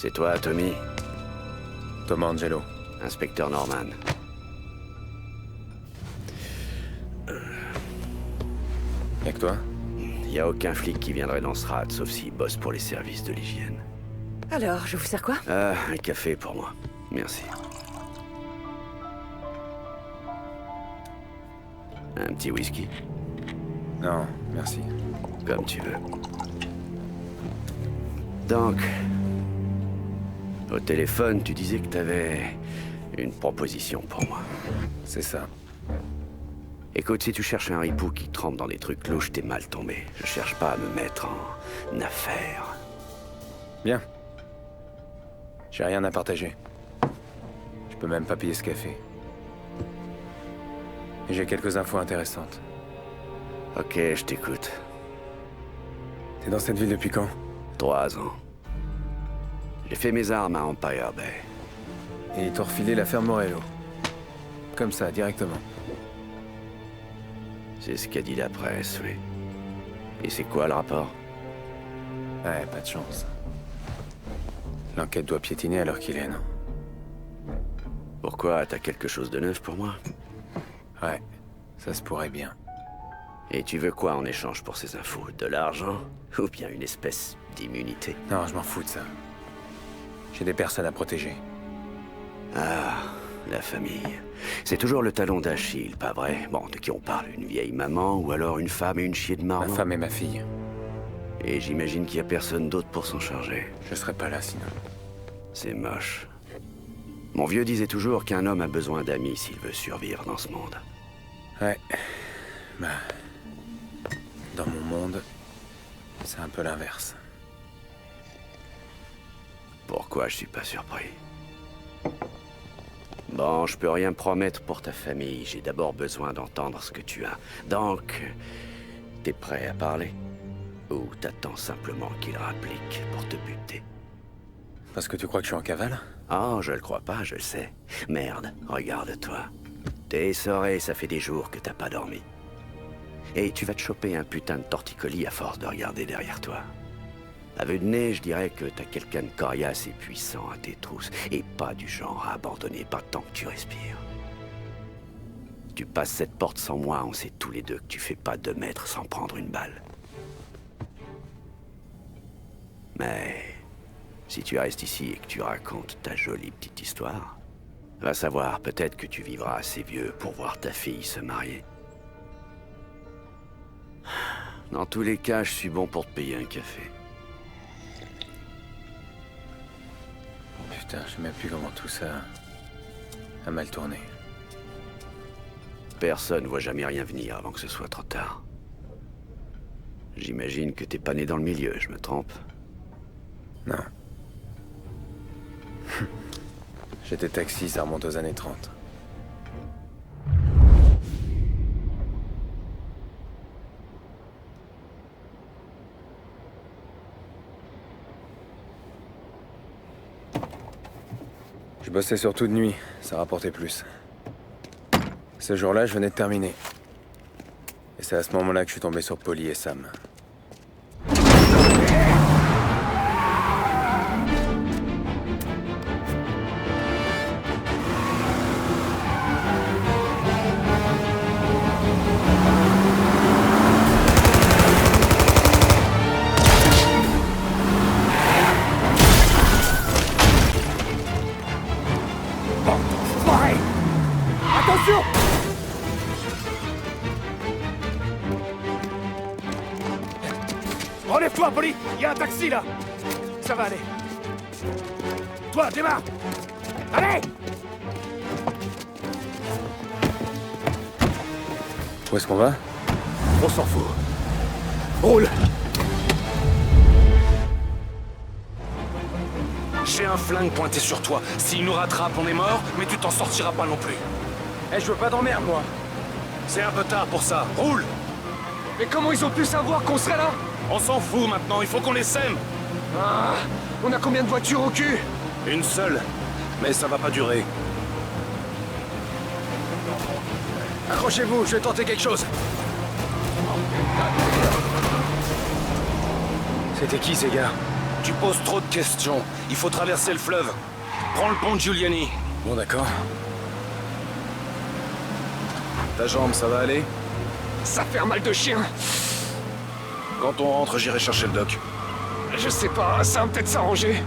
C'est toi, Tommy? Thomas Angelo. Inspecteur Norman. Y'a que toi? Y a aucun flic qui viendrait dans ce rat, sauf s'il bosse pour les services de l'hygiène. Alors, je vous sers quoi? Ah, un café pour moi. Merci. Un petit whisky? Non, merci. Comme tu veux. Donc... Au téléphone, tu disais que t'avais une proposition pour moi. C'est ça. Écoute, si tu cherches un ripou qui trempe dans des trucs louches, t'es mal tombé. Je cherche pas à me mettre en affaire. Bien. J'ai rien à partager. Je peux même pas payer ce café. Et j'ai quelques infos intéressantes. Ok, je t'écoute. T'es dans cette ville depuis quand? 3 ans. J'ai fait mes armes à Empire Bay. Et ils t'ont refilé l'affaire Morello. Comme ça, directement. C'est ce qu'a dit la presse, oui. Et c'est quoi le rapport? Ouais, pas de chance. L'enquête doit piétiner à l'heure qu'il est, non? Pourquoi? T'as quelque chose de neuf pour moi? Ouais, ça se pourrait bien. Et tu veux quoi en échange pour ces infos? De l'argent? Ou bien une espèce d'immunité? Non, je m'en fous de ça. J'ai des personnes à protéger. Ah, la famille. C'est toujours le talon d'Achille, pas vrai? Bon, de qui on parle? Une vieille maman ou alors une femme et une chier de Ma marmot? femme et ma fille. Et j'imagine qu'il y a personne d'autre pour s'en charger. Je serais pas là sinon. C'est moche. Mon vieux disait toujours qu'un homme a besoin d'amis s'il veut survivre dans ce monde. Ouais. Bah... Dans mon monde, c'est un peu l'inverse. Pourquoi je suis pas surpris? Bon, je peux rien promettre pour ta famille. J'ai d'abord besoin d'entendre ce que tu as. Donc, t'es prêt à parler? Ou t'attends simplement qu'il rapplique pour te buter? Parce que tu crois que je suis en cavale? Oh, je le crois pas, je le sais. Merde, regarde-toi. T'es essoré, ça fait des jours que t'as pas dormi. Et tu vas te choper un putain de torticolis à force de regarder derrière toi. À vue de nez, je dirais que t'as quelqu'un de coriace et puissant à tes trousses, et pas du genre à abandonner pas tant que tu respires. Tu passes cette porte sans moi, on sait tous les deux que tu fais pas 2 mètres sans prendre une balle. Mais si tu restes ici et que tu racontes ta jolie petite histoire, va savoir, peut-être que tu vivras assez vieux pour voir ta fille se marier. Dans tous les cas, je suis bon pour te payer un café. Putain, je sais même plus comment tout ça a mal tourné. Personne voit jamais rien venir avant que ce soit trop tard. J'imagine que t'es pas né dans le milieu, je me trompe? Non. J'étais taxi, ça remonte aux années 30. Je bossais surtout de nuit, ça rapportait plus. Ce jour-là, je venais de terminer. Et c'est à ce moment-là que je suis tombé sur Polly et Sam. Attention! Relève-toi, Polly! Il y a un taxi, là! Ça va aller. Toi, démarre! Allez! Où est-ce qu'on va? On s'en fout. Roule! J'ai un flingue pointé sur toi. S'il nous rattrape, on est mort, mais tu t'en sortiras pas non plus. Eh, je veux pas d'emmerde, moi. C'est un peu tard pour ça. Roule! Mais comment ils ont pu savoir qu'on serait là? On s'en fout maintenant, il faut qu'on les sème. Ah, on a combien de voitures au cul? Une seule. Mais ça va pas durer. Accrochez-vous, je vais tenter quelque chose. C'était qui ces gars? Tu poses trop de questions. Il faut traverser le fleuve. Prends le pont de Giuliani. Bon, d'accord. Ta jambe, ça va aller? Ça fait un mal de chien. Quand on rentre, j'irai chercher le doc. Je sais pas, ça va peut-être s'arranger.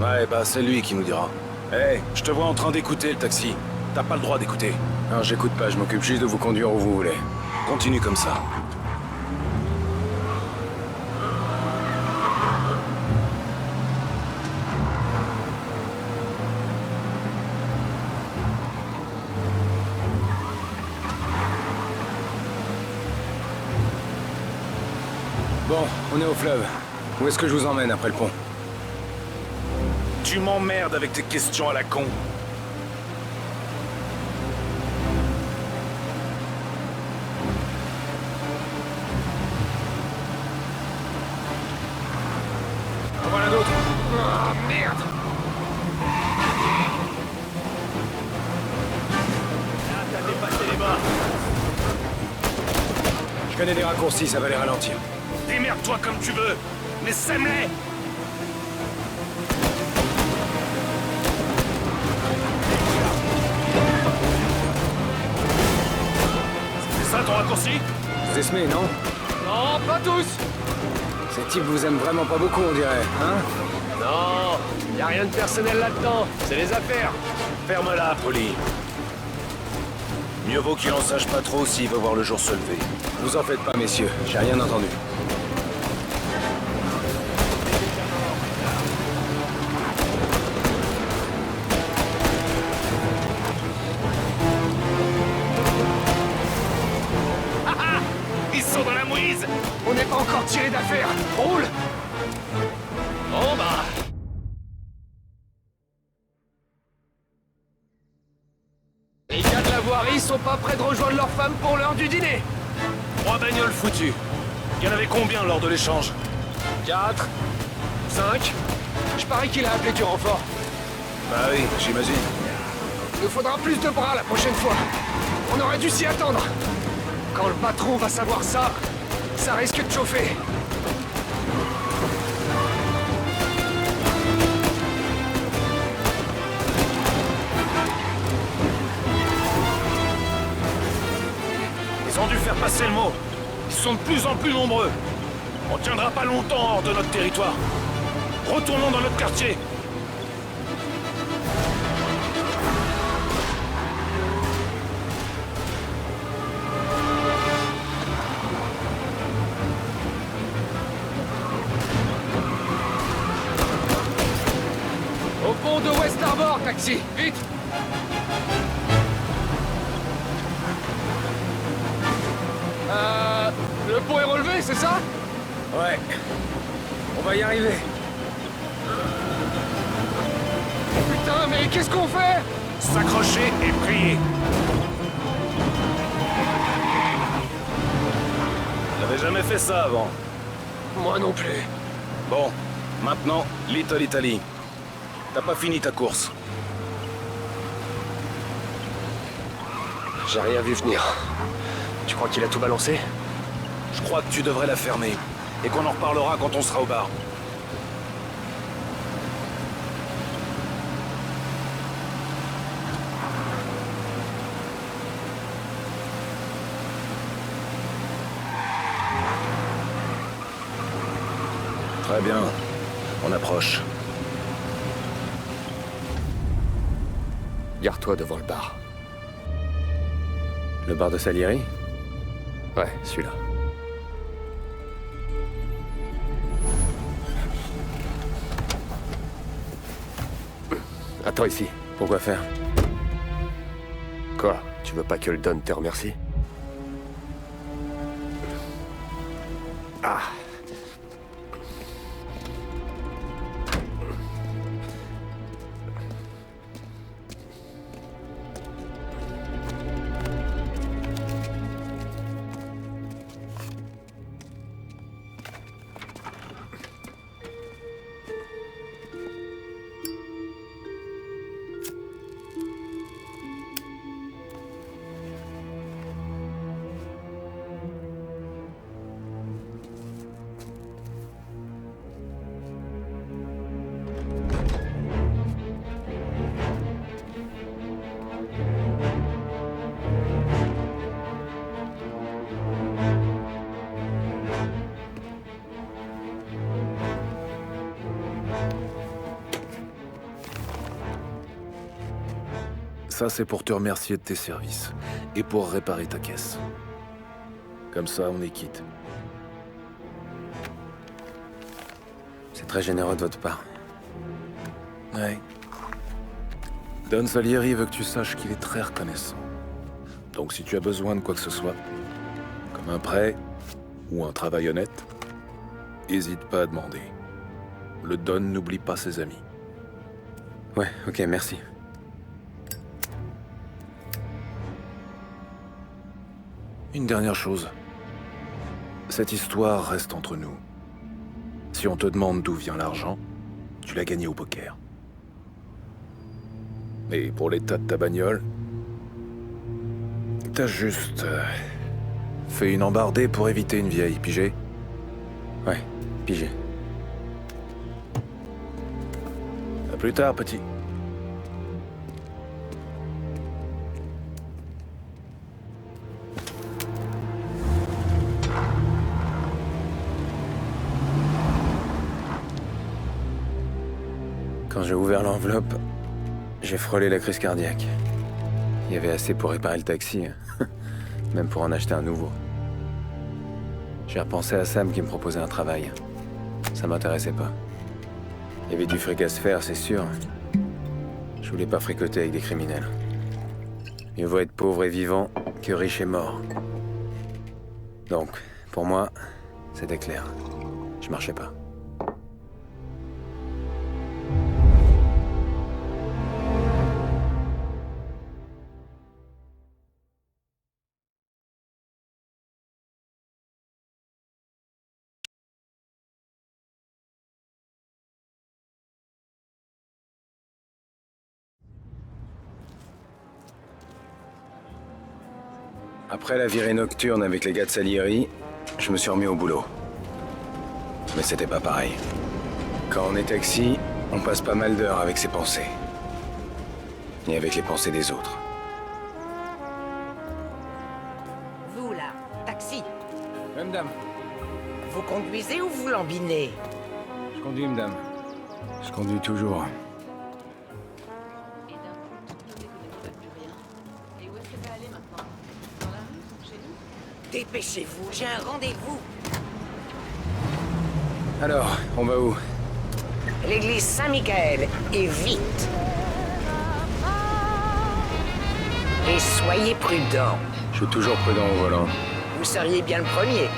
Ouais, bah c'est lui qui nous dira. Hé, je te vois en train d'écouter le taxi. T'as pas le droit d'écouter. Non, j'écoute pas, je m'occupe juste de vous conduire où vous voulez. Continue comme ça. Bon, on est au fleuve. Où est-ce que je vous emmène après le pont? Tu m'emmerdes avec tes questions à la con. Voilà d'autres. Ah, merde. Là, t'as dépassé les bas. Je connais des raccourcis, ça va les ralentir. Démerde-toi comme tu veux, mais sème-les! C'est ça ton raccourci? Vous esmez, non? Non, pas tous. Ces types vous aiment vraiment pas beaucoup, on dirait, hein? Non, y a rien de personnel là-dedans. C'est les affaires. Ferme-la, Polly. Mieux vaut qu'il en sache pas trop s'il veut voir le jour se lever. Vous en faites pas, messieurs, j'ai rien entendu. Ils sont dans la mouise! On n'est pas encore tiré d'affaire. Roule. Bon bah... Les gars de la voirie sont pas prêts de rejoindre leur femme pour l'heure du dîner. 3 bagnoles foutues. Il y en avait combien lors de l'échange? 4, 5. Je parie qu'il a appelé du renfort. Bah oui, j'imagine. Il nous faudra plus de bras la prochaine fois. On aurait dû s'y attendre. Quand le patron va savoir ça, ça risque de chauffer. Ils ont dû faire passer le mot. Ils sont de plus en plus nombreux. On tiendra pas longtemps hors de notre territoire. Retournons dans notre quartier. Au pont de West Harbor, taxi, vite! Le pont est relevé, c'est ça? Ouais. On va y arriver. Putain, mais qu'est-ce qu'on fait? S'accrocher et prier. J'avais jamais fait ça avant. Moi non plus. Bon, maintenant, Little Italy. T'as pas fini ta course. J'ai rien vu venir. Tu crois qu'il a tout balancé? Je crois que tu devrais la fermer. Et qu'on en reparlera quand on sera au bar. Très bien. On approche. Garde-toi devant le bar. Le bar de Salieri? Ouais, celui-là. Attends ici. Pourquoi faire? Quoi? Tu veux pas que le Don te remercie? Ah. Ça, c'est pour te remercier de tes services. Et pour réparer ta caisse. Comme ça, on est quitte. C'est très généreux de votre part. Ouais. Don Salieri veut que tu saches qu'il est très reconnaissant. Donc si tu as besoin de quoi que ce soit, comme un prêt ou un travail honnête, hésite pas à demander. Le Don n'oublie pas ses amis. Ouais, ok, merci. Une dernière chose. Cette histoire reste entre nous. Si on te demande d'où vient l'argent, tu l'as gagné au poker. Mais pour l'état de ta bagnole, t'as juste fait une embardée pour éviter une vieille, pigé? Ouais, pigé. À plus tard, petit. Quand j'ai ouvert l'enveloppe, j'ai frôlé la crise cardiaque. Il y avait assez pour réparer le taxi, même pour en acheter un nouveau. J'ai repensé à Sam qui me proposait un travail. Ça m'intéressait pas. Il y avait du fric à se faire, c'est sûr. Je voulais pas fricoter avec des criminels. Mieux vaut être pauvre et vivant que riche et mort. Donc, pour moi, c'était clair. Je marchais pas. Après la virée nocturne avec les gars de Salieri, je me suis remis au boulot. Mais c'était pas pareil. Quand on est taxi, on passe pas mal d'heures avec ses pensées. Et avec les pensées des autres. Vous là, taxi, Oui, madame. vous conduisez ou vous lambinez? Je conduis, madame. Je conduis toujours. Dépêchez-vous, j'ai un rendez-vous. Alors, on va où? L'église Saint-Michael, et vite. Et soyez prudents. Je suis toujours prudent au volant. Vous seriez bien le premier.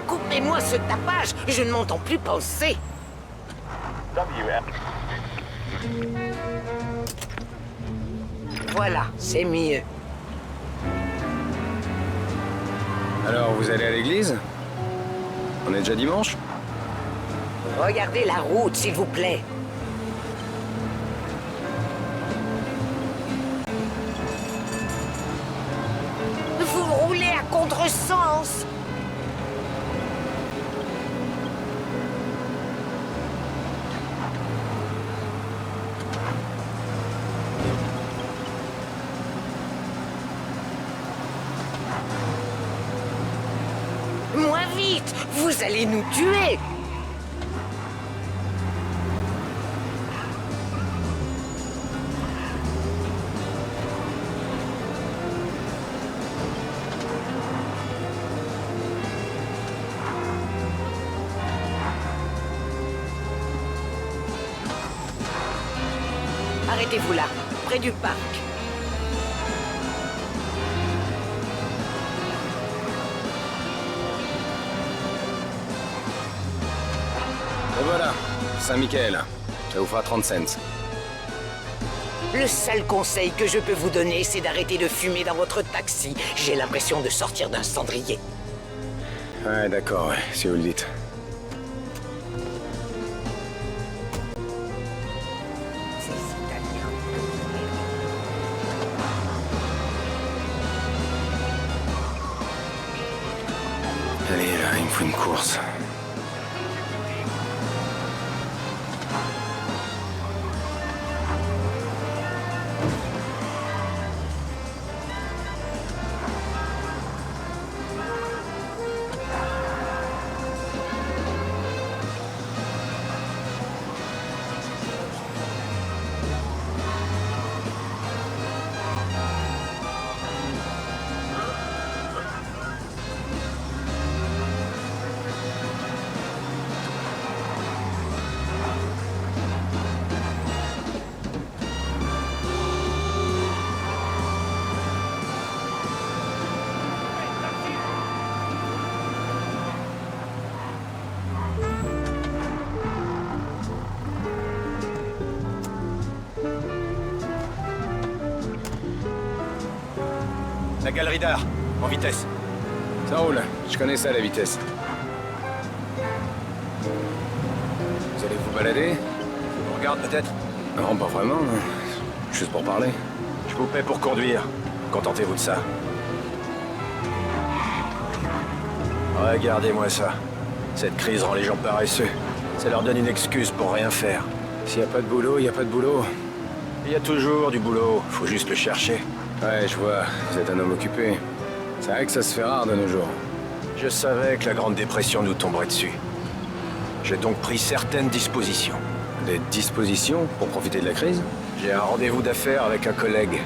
Coupez-moi ce tapage, je ne m'entends plus penser. Voilà, c'est mieux. Alors, vous allez à l'église? On est déjà dimanche? Regardez la route, s'il vous plaît. Vous roulez à contresens. Moins vite, vous allez nous tuer. Arrêtez-vous là, près du parc. Et voilà, Saint-Michael. Ça vous fera 30 cents. Le seul conseil que je peux vous donner, c'est d'arrêter de fumer dans votre taxi. J'ai l'impression de sortir d'un cendrier. Ouais, d'accord, ouais, si vous le dites. Ces Italiens. Allez, là, il me faut une course. La galerie d'art, en vitesse. Ça roule, je connais ça, la vitesse. Vous allez vous balader? On regarde peut-être? Non, pas vraiment. hein. Juste pour parler. Je vous paie pour conduire. Contentez-vous de ça. Regardez-moi ça. Cette crise rend les gens paresseux. Ça leur donne une excuse pour rien faire. S'il y a pas de boulot, il y a pas de boulot. Il y a toujours du boulot, faut juste le chercher. Ouais, je vois, vous êtes un homme occupé. C'est vrai que ça se fait rare de nos jours. Je savais que la Grande Dépression nous tomberait dessus. J'ai donc pris certaines dispositions. Des dispositions pour profiter de la crise? J'ai un rendez-vous d'affaires avec un collègue.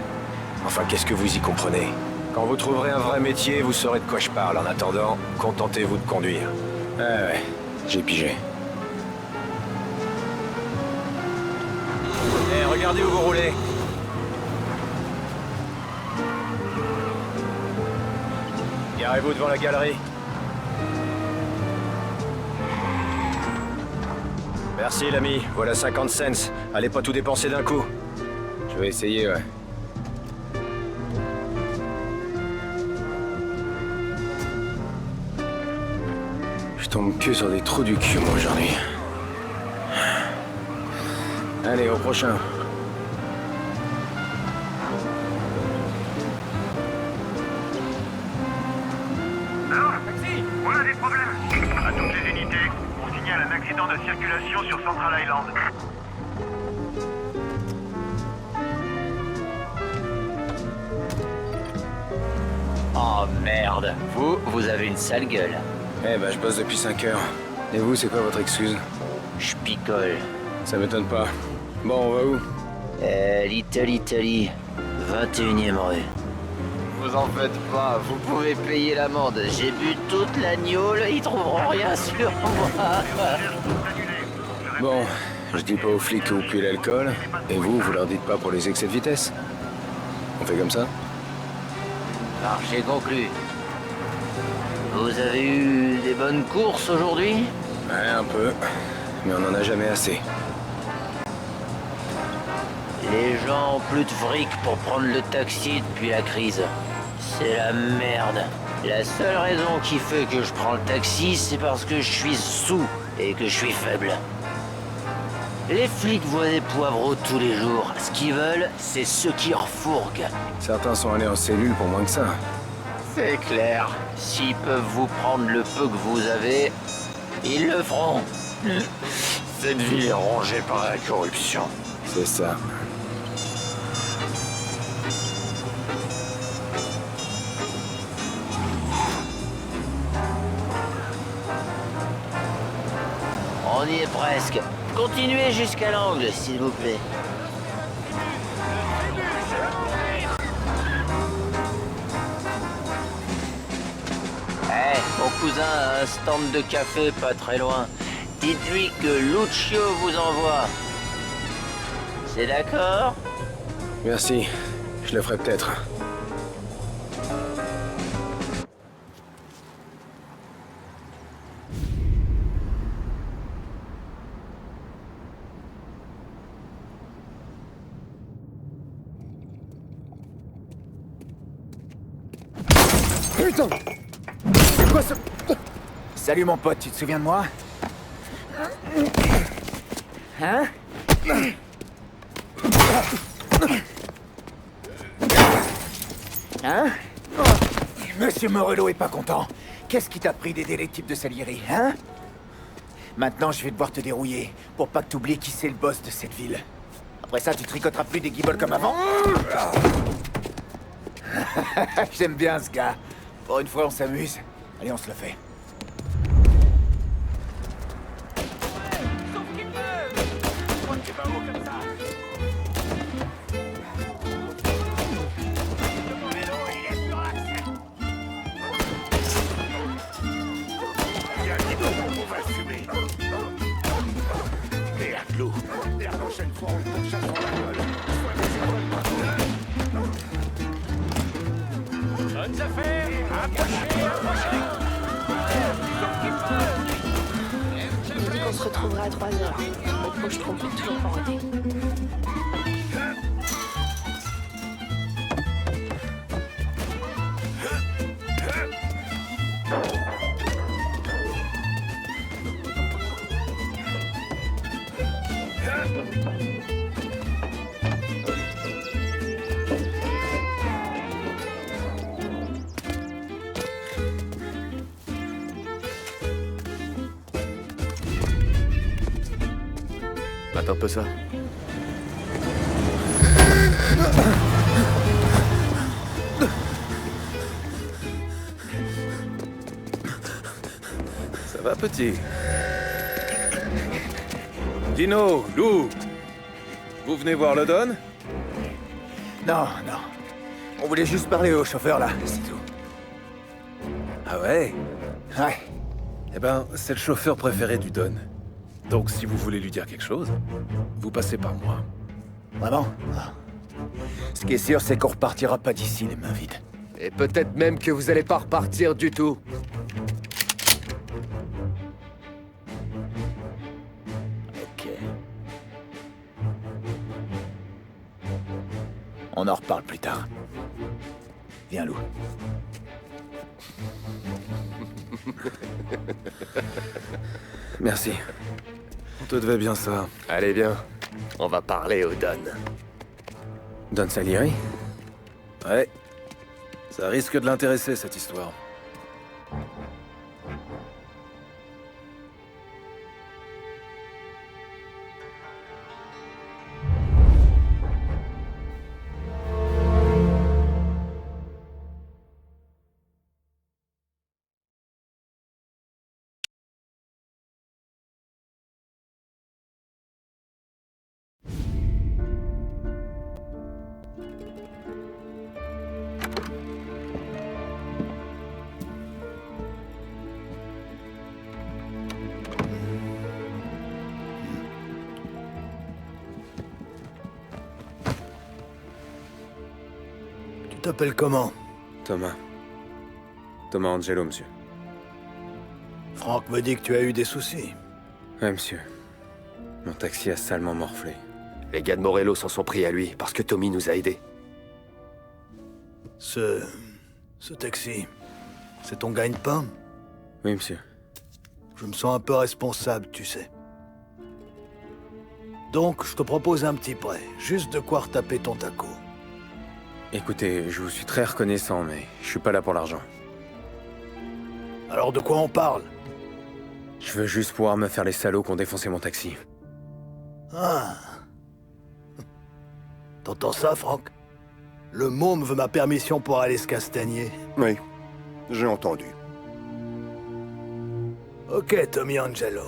Enfin, qu'est-ce que vous y comprenez? Quand vous trouverez un vrai métier, vous saurez de quoi je parle. En attendant, contentez-vous de conduire. Ouais, j'ai pigé. Eh, regardez où vous roulez. Garez-vous devant la galerie. Merci l'ami, voilà 50 cents. Allez pas tout dépenser d'un coup. Je vais essayer, ouais. Je tombe que sur des trous du cul, moi, aujourd'hui. Allez, au prochain. Alors, taxi, on a des problèmes. À toutes les unités, on signale un accident de circulation sur Central Island. Oh merde, vous avez une sale gueule. Eh ben, je bosse depuis 5 heures. Et vous, c'est quoi votre excuse? Je picole. Ça m'étonne pas. Bon, on va où? Little Italy, 21e rue. Vous en faites pas, vous pouvez payer l'amende. J'ai bu toute la gnôle, ils trouveront rien sur moi. Bon, je dis pas aux flics que vous puez l'alcool. Et vous leur dites pas pour les excès de vitesse? On fait comme ça? Marché conclu. Vous avez eu des bonnes courses aujourd'hui? Ouais, un peu. Mais on n'en a jamais assez. Les gens ont plus de fric pour prendre le taxi depuis la crise. C'est la merde. La seule raison qui fait que je prends le taxi, c'est parce que je suis sous et que je suis faible. Les flics voient des poivreaux tous les jours. Ce qu'ils veulent, c'est ceux qui refourguent. Certains sont allés en cellule pour moins que ça. C'est clair. S'ils peuvent vous prendre le peu que vous avez, ils le feront. Cette ville est rongée par la corruption. C'est ça. On y est presque. Continuez jusqu'à l'angle, s'il vous plaît. Mon cousin a un stand de café pas très loin. Dites-lui que Lucio vous envoie. C'est d'accord? Merci. Je le ferai peut-être. Putain! C'est quoi ce... Salut mon pote, tu te souviens de moi? Hein? Hein? Monsieur Morello est pas content. Qu'est-ce qui t'a pris d'aider l'équipe de Salieri, hein? Maintenant, je vais devoir te dérouiller, pour pas que t'oublies qui c'est le boss de cette ville. Après ça, tu tricoteras plus des guibolles comme avant. J'aime bien ce gars. Pour une fois, on s'amuse. Allez, on se le fait. Bonnes affaires. Approchez, approchez. On se retrouvera à 3h. Au faut que je trompe toujours pas raté. Mate un peu ça. Ça va, petit? Dino, Lou, vous venez voir le Don? Non, non. On voulait juste parler au chauffeur, là, c'est tout. Ah ouais? Ouais. Eh ben, c'est le chauffeur préféré du Don. Donc si vous voulez lui dire quelque chose, vous passez par moi. Vraiment? Ah. Ce qui est sûr, c'est qu'on repartira pas d'ici les mains vides. Et peut-être même que vous allez pas repartir du tout. Ok. On en reparle plus tard. Viens, Lou. Merci. On te devait bien ça. Allez, viens. On va parler au Don. Don Salieri? Ouais. Ça risque de l'intéresser, cette histoire. Tu t'appelles comment? Thomas. Thomas Angelo, monsieur. Franck me dit que tu as eu des soucis. Ouais, monsieur. Mon taxi a salement morflé. Les gars de Morello s'en sont pris à lui parce que Tommy nous a aidés. Ce taxi, c'est ton gagne-pain? Oui, monsieur. Je me sens un peu responsable, tu sais. Donc, je te propose un petit prêt, juste de quoi retaper ton taco. Écoutez, je vous suis très reconnaissant, mais je suis pas là pour l'argent. Alors de quoi on parle? Je veux juste pouvoir me faire les salauds qui ont défoncé mon taxi. Ah. T'entends ça, Franck? Le môme veut ma permission pour aller se castagner. Oui, j'ai entendu. Ok, Tommy Angelo.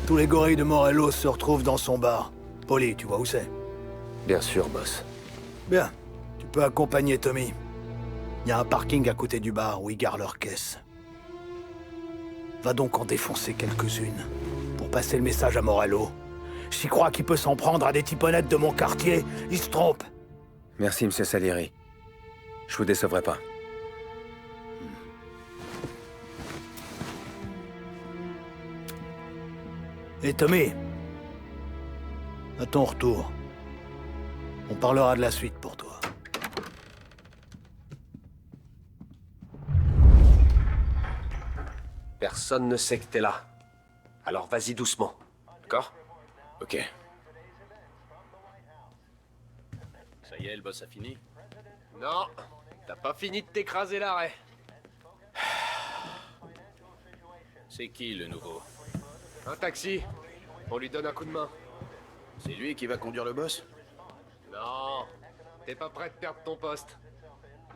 Tous les gorilles de Morello se retrouvent dans son bar. Polly, tu vois où c'est? Bien sûr, boss. Bien. Tu peux accompagner Tommy. Il y a un parking à côté du bar où ils gardent leurs caisses. Va donc en défoncer quelques-unes pour passer le message à Morello. J'y crois qu'il peut s'en prendre à des typonnettes de mon quartier. Il se trompe. Merci, monsieur Salieri. Je vous décevrai pas. Et Tommy, à ton retour, on parlera de la suite pour toi. Personne ne sait que t'es là. Alors vas-y doucement. D'accord? Ok. Ça y est, le boss a fini? Non, t'as pas fini de t'écraser l'arrêt. C'est qui, le nouveau? Un taxi. On lui donne un coup de main. C'est lui qui va conduire le boss? Non, t'es pas prêt de perdre ton poste.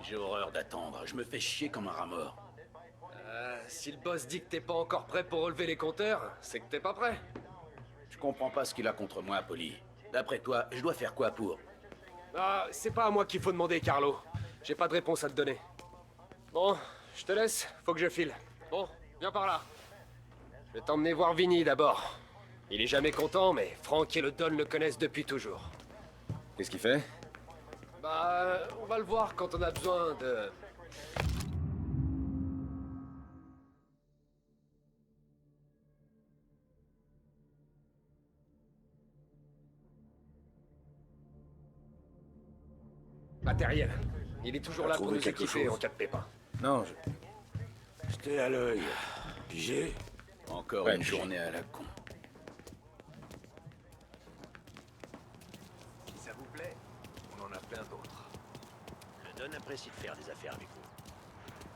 J'ai horreur d'attendre, je me fais chier comme un rat mort. Si le boss dit que t'es pas encore prêt pour relever les compteurs, c'est que t'es pas prêt. Je comprends pas ce qu'il a contre moi, Polly. D'après toi, je dois faire quoi pour? Ah, c'est pas à moi qu'il faut demander, Carlo. J'ai pas de réponse à te donner. Bon, je te laisse, faut que je file. Bon, viens par là. Je vais t'emmener voir Vinny d'abord. Il est jamais content, mais Franck et le Don le connaissent depuis toujours. Qu'est-ce qu'il fait? Bah, on va le voir quand on a besoin de... matériel. Il est toujours là pour nous équiper en cas de pépin. Non, J'étais à l'œil. Pigé? Encore une journée à la con. Don apprécie de faire des affaires avec vous.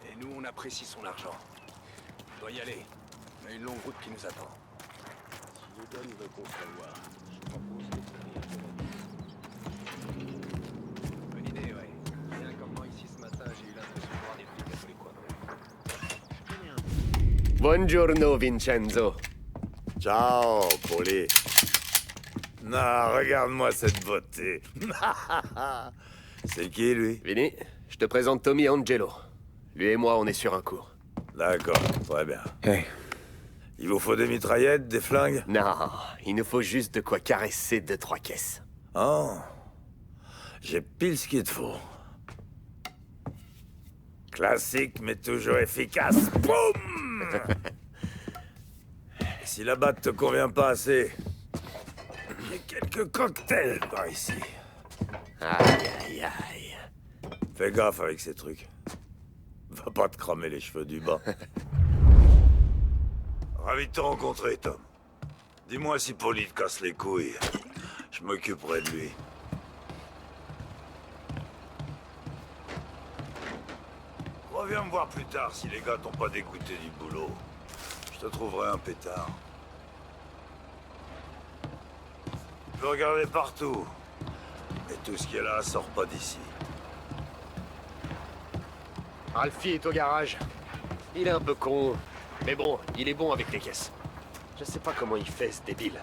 Et nous, on apprécie son argent. On doit y aller. On a une longue route qui nous attend. Si le Don veut qu'on se revoie, je propose de Bonne idée, ouais. Il y a un campement ici ce matin, j'ai eu l'impression de voir des flics à tous les coins. Buongiorno, Vincenzo. Ciao, Poli. Non, regarde-moi cette beauté. C'est qui, lui? Vinny, je te présente Tommy Angelo. Lui et moi, on est sur un coup. D'accord, très bien. Hey, Il vous faut des mitraillettes, des flingues? Non, il nous faut juste de quoi caresser 2-3 caisses. Oh, j'ai pile ce qu'il te faut. Classique, mais toujours efficace. Boum! Et si la batte te convient pas assez, j'ai quelques cocktails par ici. Aïe, aïe, aïe. Fais gaffe avec ces trucs. Va pas te cramer les cheveux du bas. Ravi de te rencontrer, Tom. Dis-moi si Poli te casse les couilles. Je m'occuperai de lui. Reviens me voir plus tard si les gars t'ont pas dégoûté du boulot. Je te trouverai un pétard. Tu peux regarder partout. Mais tout ce qui est là sort pas d'ici. Ralphie est au garage. Il est un peu con, mais bon, il est bon avec les caisses. Je sais pas comment il fait, ce débile.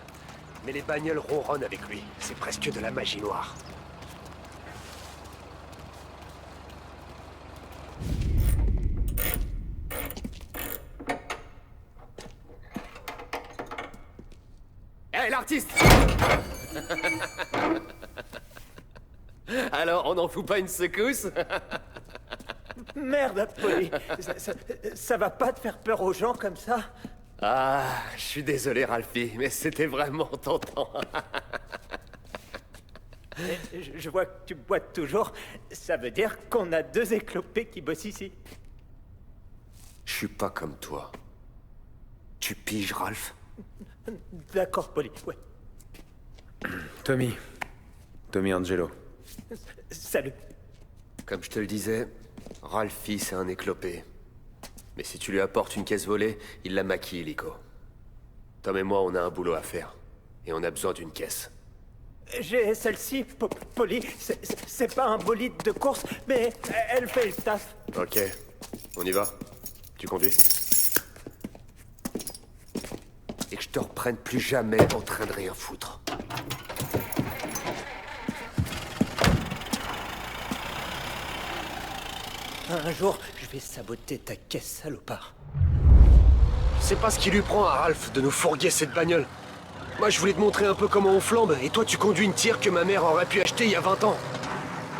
Mais les bagnoles ronronnent avec lui. C'est presque de la magie noire. Hé, l'artiste! Alors, on n'en fout pas une secousse? Merde, Poli. Ça va pas te faire peur aux gens comme ça? Ah, je suis désolé, Ralphie, mais c'était vraiment tentant. Je vois que tu boites toujours. Ça veut dire qu'on a 2 éclopés qui bossent ici. Je suis pas comme toi. Tu piges, Ralph? D'accord, Poli, ouais. Tommy. Tommy Angelo. Salut. Comme je te le disais, Ralphie, c'est un éclopé. Mais si tu lui apportes une caisse volée, il la maquille, Lico. Tom et moi, on a un boulot à faire. Et on a besoin d'une caisse. J'ai celle-ci, Poli. C'est pas un bolide de course, mais elle fait le taf. Ok, on y va. Tu conduis. Et que je te reprenne plus jamais en train de rien foutre. Un jour, je vais saboter ta caisse, salopard. C'est pas ce qui lui prend à Ralph de nous fourguer cette bagnole. Moi, je voulais te montrer un peu comment on flambe, et toi, tu conduis une tire que ma mère aurait pu acheter il y a 20 ans.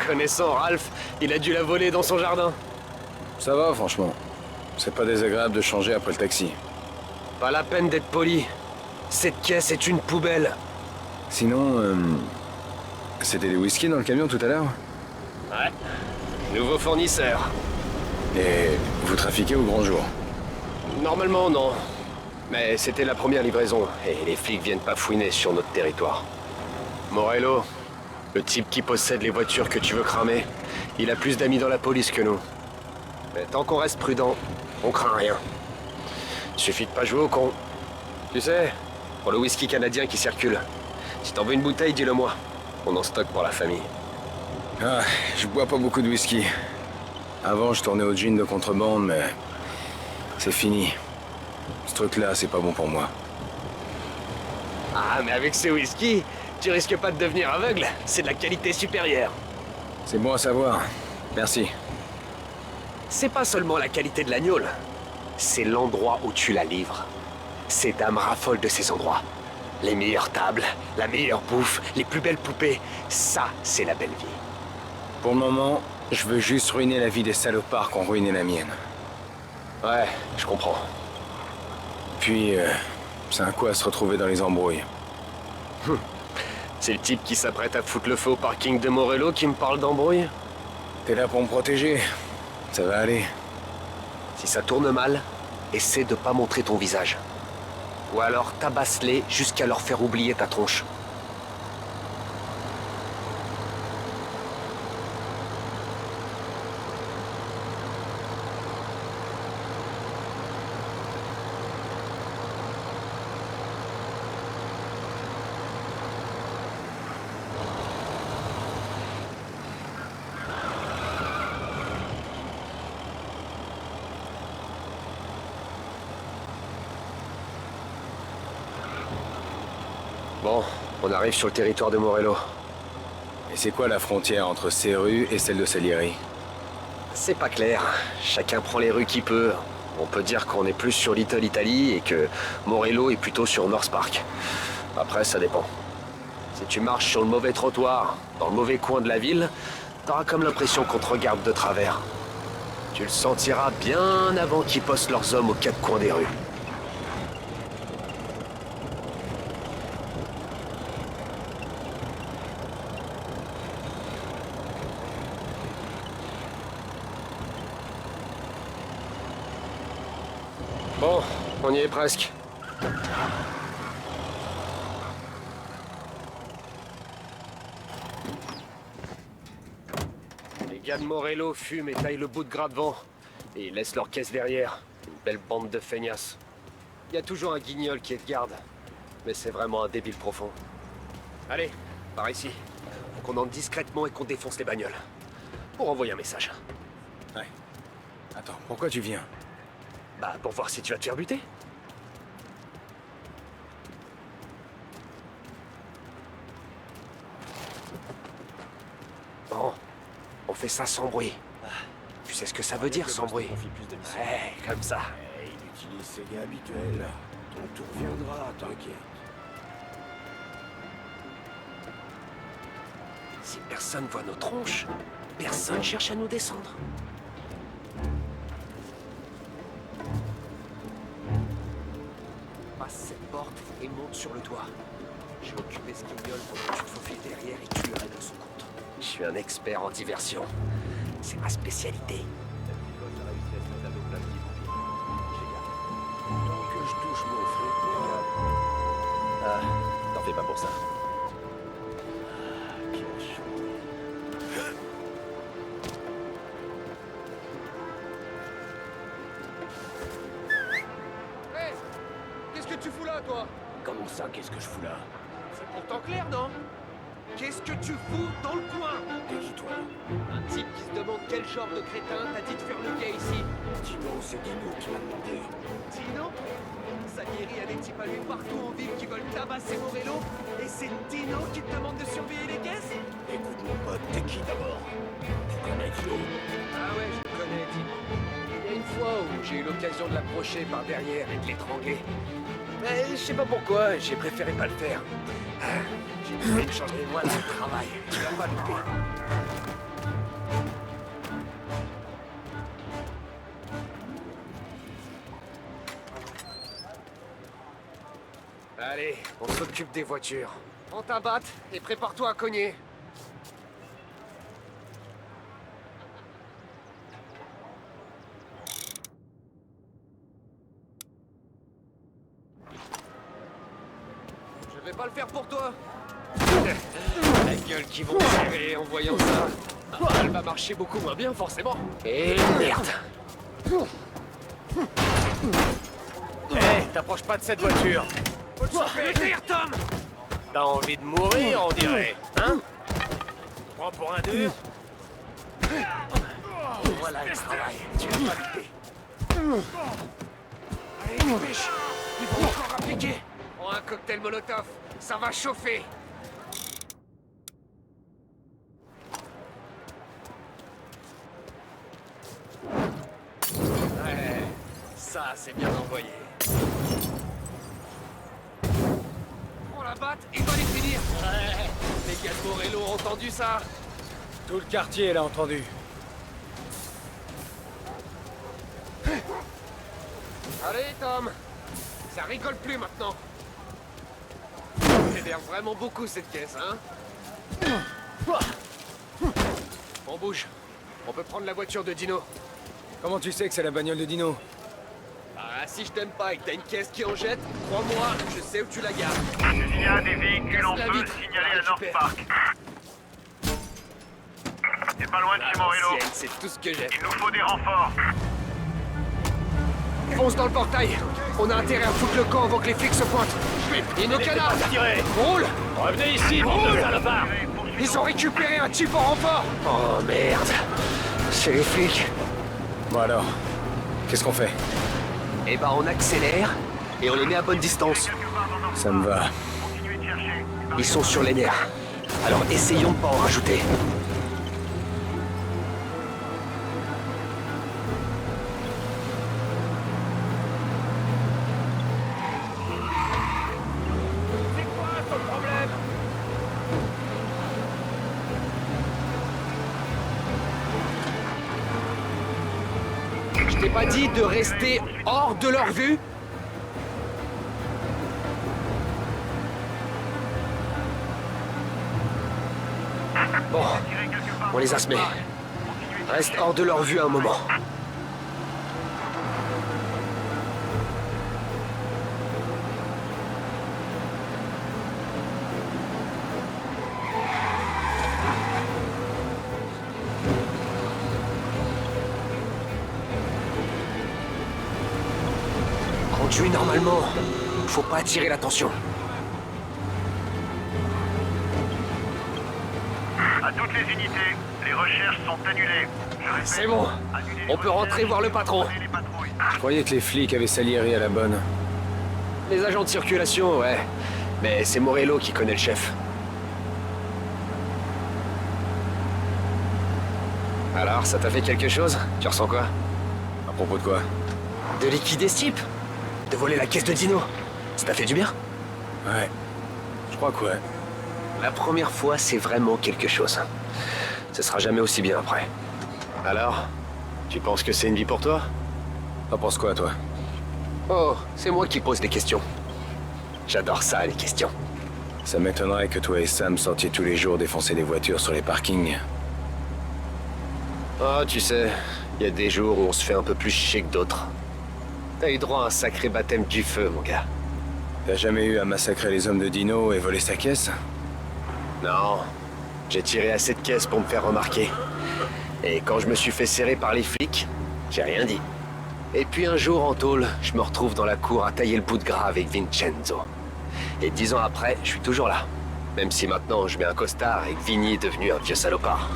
Connaissant Ralph, il a dû la voler dans son jardin. Ça va, franchement. C'est pas désagréable de changer après le taxi. Pas la peine d'être poli. Cette caisse est une poubelle. Sinon, c'était des whisky dans le camion tout à l'heure? Ouais. Nouveau fournisseur. Et vous trafiquez au grand jour? Normalement, non. Mais c'était la première livraison, et les flics viennent pas fouiner sur notre territoire. Morello, le type qui possède les voitures que tu veux cramer, il a plus d'amis dans la police que nous. Mais tant qu'on reste prudent, on craint rien. Suffit de pas jouer au con. Tu sais, pour le whisky canadien qui circule, si t'en veux une bouteille, dis-le moi. On en stocke pour la famille. Ah, je bois pas beaucoup de whisky. Avant, je tournais au gin de contrebande, mais c'est fini. Ce truc-là, c'est pas bon pour moi. Ah, mais avec ce whisky, tu risques pas de devenir aveugle. C'est de la qualité supérieure. C'est bon à savoir. Merci. C'est pas seulement la qualité de l'agneau, c'est l'endroit où tu la livres. Ces dames raffolent de ces endroits. Les meilleures tables, la meilleure bouffe, les plus belles poupées, ça, c'est la belle vie. Pour le moment, je veux juste ruiner la vie des salopards qui ont ruiné la mienne. Ouais, je comprends. Puis, c'est un coup à se retrouver dans les embrouilles. C'est le type qui s'apprête à foutre le feu au parking de Morello qui me parle d'embrouille? T'es là pour me protéger. Ça va aller. Si ça tourne mal, essaie de pas montrer ton visage. Ou alors tabasse-les jusqu'à leur faire oublier ta tronche. Bon, on arrive sur le territoire de Morello. Et c'est quoi la frontière entre ces rues et celle de Salieri? C'est pas clair. Chacun prend les rues qu'il peut. On peut dire qu'on est plus sur Little Italy et que Morello est plutôt sur North Park. Après, ça dépend. Si tu marches sur le mauvais trottoir, dans le mauvais coin de la ville, t'auras comme l'impression qu'on te regarde de travers. Tu le sentiras bien avant qu'ils postent leurs hommes aux quatre coins des rues. Bon, on y est presque. Les gars de Morello fument et taillent le bout de gras devant. Et ils laissent leur caisse derrière. Une belle bande de feignasses. Il y a toujours un guignol qui est de garde. Mais c'est vraiment un débile profond. Allez, par ici. Faut qu'on entre discrètement et qu'on défonce les bagnoles. Pour envoyer un message. Ouais. Attends, pourquoi tu viens? Bah, pour voir si tu vas te faire buter. Bon, on fait ça sans bruit. Tu sais ce que ça veut dire, sans bruit? Ouais, comme ça. Il utilise ses gars habituels. Ton tour viendra, t'inquiète. Si personne voit nos tronches, personne cherche à nous descendre. Passe cette porte et monte sur le toit. J'ai occupé ce guignol pendant que tu te faufiles derrière et tu lui règles son compte. Je suis un expert en diversion. C'est ma spécialité. Tant que je touche mon fric, regarde. Ah, t'en fais pas pour ça. Hey, qu'est-ce que tu fous là, toi? Comment ça, qu'est-ce que je fous là? C'est pourtant clair, non? Qu'est-ce que tu fous dans le coin? T'es qui, toi? Un type qui se demande quel genre de crétin t'a dit de faire le gars ici. Dino, c'est Dino qui m'a demandé. Dino? Salieri a des types à lui partout en ville qui veulent tabasser Morello. Et c'est Dino qui te demande de surveiller les caisses? Écoute, mon pote, t'es qui d'abord? Tu connais Dino? Ah ouais, je le connais, Dino. Il y a une fois où j'ai eu l'occasion de l'approcher par derrière et de l'étrangler. Mais je sais pas pourquoi, j'ai préféré pas le faire. J'ai trouvé une changerie de moi de ce travail. Tu vas pas louper. Allez, on s'occupe des voitures. Prends ta batte et prépare-toi à cogner. Je vais pas le faire pour toi. La gueule qui vont tirer en voyant ça. Elle va marcher beaucoup moins bien, forcément. Et merde. Hé, t'approches pas de cette voiture. Faut te choper, tire, Tom. T'as envie de mourir, on dirait, hein? Tu prends pour un dur? Voilà le travail. Tu vas pas louper. Allez, dépêche. Ils vont encore appliquer. Prends un cocktail Molotov. Ça va chauffer. Ouais, ça c'est bien envoyé. Prends la batte et va les finir. Ouais, les gars de Morello ont entendu ça. Tout le quartier l'a entendu. Allez, Tom. Ça rigole plus maintenant. Elle l'air vraiment beaucoup cette caisse, hein? On bouge. On peut prendre la voiture de Dino. Comment tu sais que c'est la bagnole de Dino? Ah, si je t'aime pas et que t'as une caisse qui en jette, crois-moi, je sais où tu la gardes. Il y a des véhicules en Casse la feu vitre, signalés à on North récupère. Park. C'est pas loin de chez Morello. L'ancienne, c'est tout ce que j'ai. Il nous faut des renforts. Fonce dans le portail. On a intérêt à foutre le camp avant que les flics se pointent. Et nos canards. Roule. Revenez ici, bande de salopards! Ils ont récupéré un type en renfort. Oh merde. C'est les flics. Bon alors, qu'est-ce qu'on fait? Eh ben on accélère et on les met à bonne distance. Ça me va. Continuez de chercher. Ils sont sur les nerfs. Alors essayons de pas en rajouter. C'est quoi ton problème? Je t'ai pas dit de rester hors de leur vue? Bon, on les a semés. Reste hors de leur vue un moment. Conduis normalement. Faut pas attirer l'attention. À toutes les unités, les recherches sont annulées. Je répète, C'est bon. annulez les On peut recherches, rentrer voir le patron. reprenez les patrouilles. Je croyais que les flics avaient Salieri à la bonne. Les agents de circulation, ouais. Mais c'est Morello qui connaît le chef. Alors, ça t'a fait quelque chose? Tu ressens quoi? À propos de quoi? De liquider ce type? De voler la caisse de Dino? Ça t'a fait du bien? Ouais. Je crois que ouais. La première fois, c'est vraiment quelque chose. Ce sera jamais aussi bien après. Alors, tu penses que c'est une vie pour toi? T'en penses quoi, toi? Oh, c'est moi qui pose des questions. J'adore ça, les questions. Ça m'étonnerait que toi et Sam sortiez tous les jours défoncer des voitures sur les parkings. Oh, tu sais, il y a des jours où on se fait un peu plus chier que d'autres. T'as eu droit à un sacré baptême du feu, mon gars. T'as jamais eu à massacrer les hommes de Dino et voler sa caisse? Non, j'ai tiré assez de caisses pour me faire remarquer. Et quand je me suis fait serrer par les flics, j'ai rien dit. Et puis un jour en tôle, je me retrouve dans la cour à tailler le bout de gras avec Vincenzo. Et 10 ans après, je suis toujours là. Même si maintenant je mets un costard et que Vinny est devenu un vieux salopard.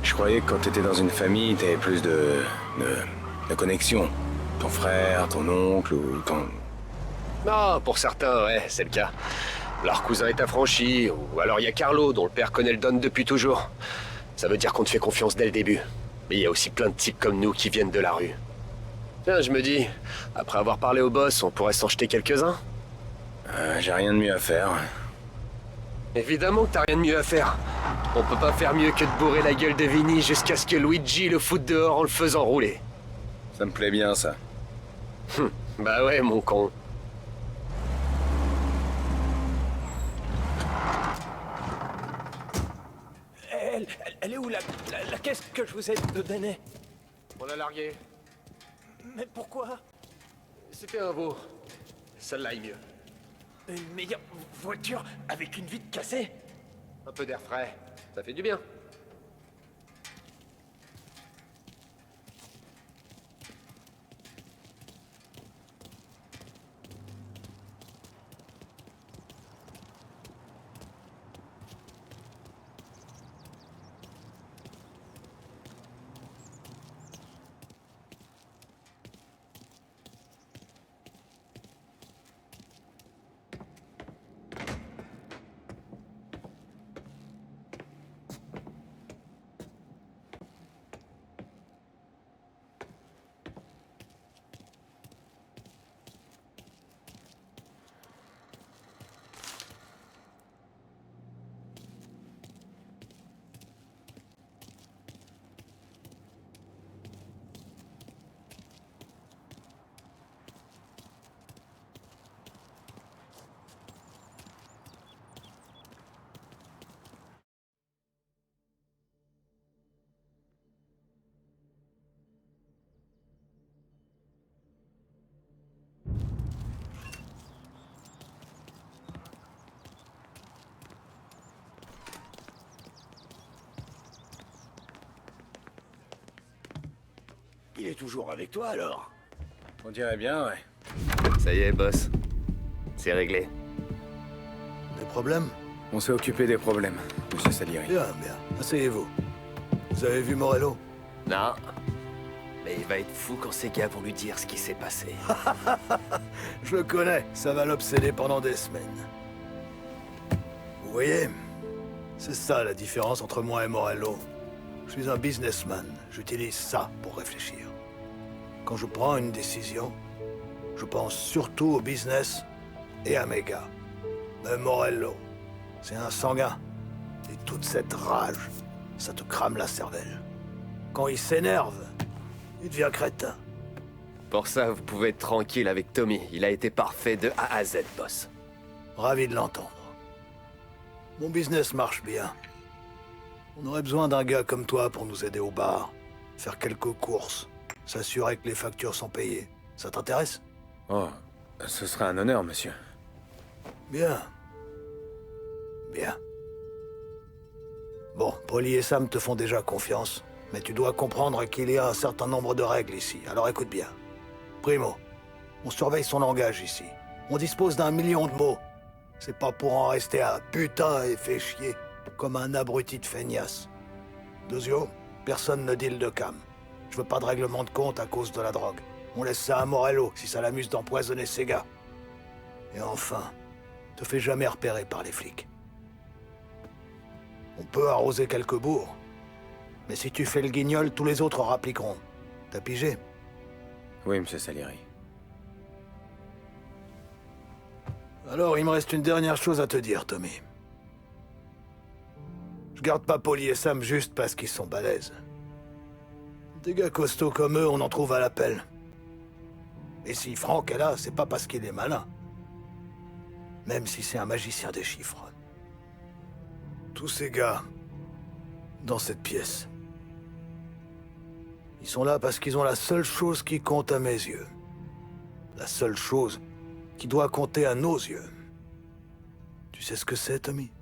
Je croyais que quand t'étais dans une famille, t'avais plus de connexion. Ton frère, ton oncle ou ton... Non, pour certains, ouais, c'est le cas. Leur cousin est affranchi, ou alors il y a Carlo, dont le père connaît le Don depuis toujours. Ça veut dire qu'on te fait confiance dès le début. Mais il y a aussi plein de types comme nous qui viennent de la rue. Tiens, je me dis, après avoir parlé au boss, on pourrait s'en jeter quelques-uns? J'ai rien de mieux à faire. Évidemment que t'as rien de mieux à faire. On peut pas faire mieux que de bourrer la gueule de Vinny jusqu'à ce que Luigi le foute dehors en le faisant rouler. Ça me plaît bien, ça. Bah ouais, mon con. Elle est où la caisse que je vous ai donnée? On l'a largué. Mais pourquoi? C'était un veau. Celle-là est mieux. Une meilleure voiture avec une vitre cassée? Un peu d'air frais. Ça fait du bien. Il est toujours avec toi, alors? On dirait bien, ouais. Ça y est, boss. C'est réglé. Des problèmes? On s'est occupé des problèmes, monsieur Salieri. Bien, bien. Asseyez-vous. Vous avez vu Morello? Non. Mais il va être fou quand ces gars vont lui dire ce qui s'est passé. Je le connais. Ça va l'obséder pendant des semaines. voyez, c'est ça la différence entre moi et Morello. Je suis un businessman, j'utilise ça pour réfléchir. Quand je prends une décision, je pense surtout au business et à mes gars. Mais Morello, c'est un sanguin. Et toute cette rage, ça te crame la cervelle. Quand il s'énerve, il devient crétin. Pour ça, vous pouvez être tranquille avec Tommy. Il a été parfait de A à Z, boss. Ravi de l'entendre. Mon business marche bien. On aurait besoin d'un gars comme toi pour nous aider au bar, faire quelques courses, s'assurer que les factures sont payées. Ça t'intéresse? Oh, ce serait un honneur, monsieur. Bien. Bien. Bon, Polly et Sam te font déjà confiance, mais tu dois comprendre qu'il y a un certain nombre de règles ici, alors écoute bien. Primo, on surveille son langage ici. On dispose d'1 million de mots. C'est pas pour en rester à putain et fait chier, comme un abruti de feignasse. Deuxio, personne ne deal de cam. Je veux pas de règlement de compte à cause de la drogue. On laisse ça à Morello si ça l'amuse d'empoisonner ses gars. Et enfin, te fais jamais repérer par les flics. On peut arroser quelques bourgs, mais si tu fais le guignol, tous les autres rappliqueront. T'as pigé? Oui, monsieur Salieri. Alors, il me reste une dernière chose à te dire, Tommy. Je garde pas Polly et Sam juste parce qu'ils sont balèzes. Des gars costauds comme eux, on en trouve à l'appel. Et si Franck est là, c'est pas parce qu'il est malin. Même si c'est un magicien des chiffres. Tous ces gars, dans cette pièce, ils sont là parce qu'ils ont la seule chose qui compte à mes yeux. La seule chose qui doit compter à nos yeux. Tu sais ce que c'est, Tommy?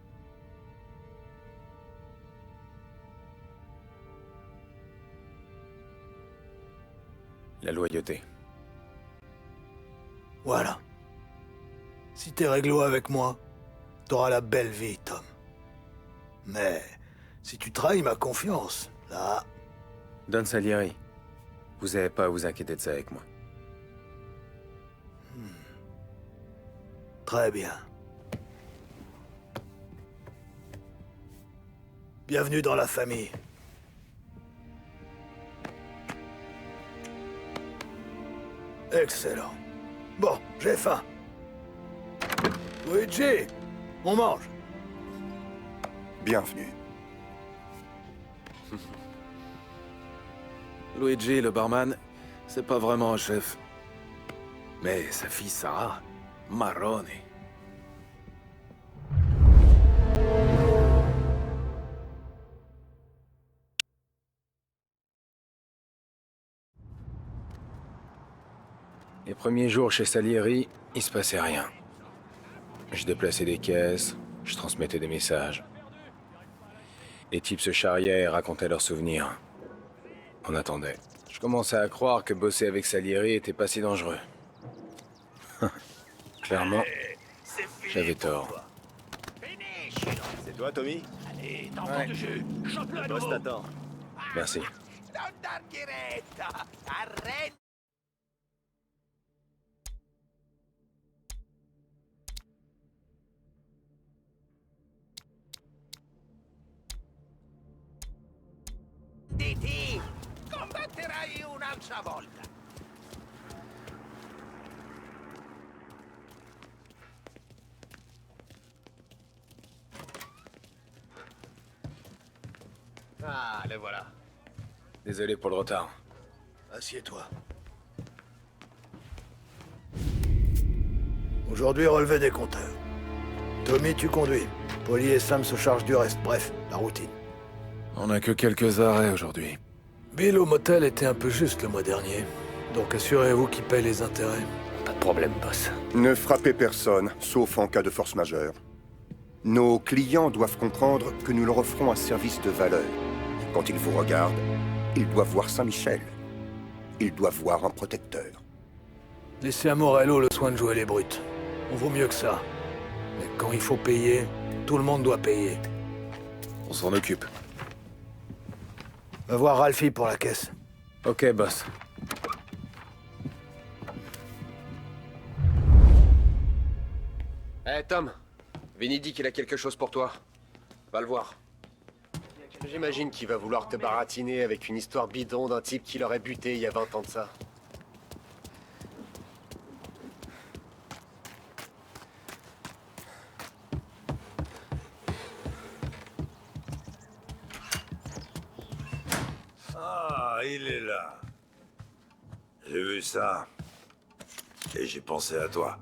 La loyauté. Voilà. Si t'es réglo avec moi, t'auras la belle vie, Tom. Mais si tu trahis ma confiance, là... Don Salieri, vous n'avez pas à vous inquiéter de ça avec moi. Très bien. Bienvenue dans la famille. Excellent. Bon, j'ai faim. Luigi, on mange. Bienvenue. Luigi, le barman, c'est pas vraiment un chef. Mais sa fille Sarah, marrone. Les premiers jours chez Salieri, il se passait rien. Je déplaçais des caisses, je transmettais des messages. Les types se charriaient et racontaient leurs souvenirs. On attendait. Je commençais à croire que bosser avec Salieri était pas si dangereux. Clairement, j'avais tort. C'est toi, Tommy? Allez, t'entends du jus. Chope-le à Le boss nouveau. t'attend. Merci. Diti, combatterai un'altra volta. Ah, le voilà. Désolé pour le retard. Assieds-toi. Aujourd'hui, relevé des compteurs. Tommy, tu conduis. Polly et Sam se chargent du reste. Bref, la routine. On a que quelques arrêts aujourd'hui. Bill au motel était un peu juste le mois dernier. Donc assurez-vous qu'il paye les intérêts. Pas de problème, boss. Ne frappez personne, sauf en cas de force majeure. Nos clients doivent comprendre que nous leur offrons un service de valeur. Quand ils vous regardent, ils doivent voir Saint-Michel. Ils doivent voir un protecteur. Laissez à Morello le soin de jouer les brutes. On vaut mieux que ça. Mais quand il faut payer, tout le monde doit payer. On s'en occupe. Va voir Ralphie pour la caisse. Ok, boss. Tom, Vinny dit qu'il a quelque chose pour toi. Va le voir. J'imagine qu'il va vouloir te baratiner avec une histoire bidon d'un type qui l'aurait buté il y a 20 ans de ça. Ah, il est là. J'ai vu ça. Et j'ai pensé à toi.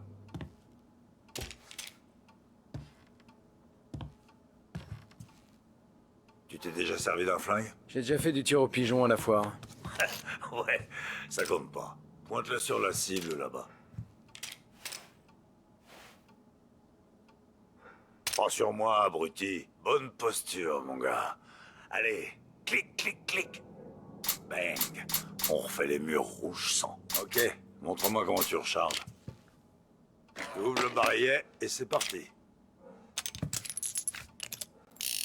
Tu t'es déjà servi d'un flingue? J'ai déjà fait du tir au pigeon à la foire. Ouais, ça compte pas. Pointe-le sur la cible, là-bas. Prends sur moi, abruti. Bonne posture, mon gars. Allez, clic, clic, clic. Bang. On refait les murs rouges sang. Ok, montre-moi comment tu recharges. Tu ouvres le barillet et c'est parti.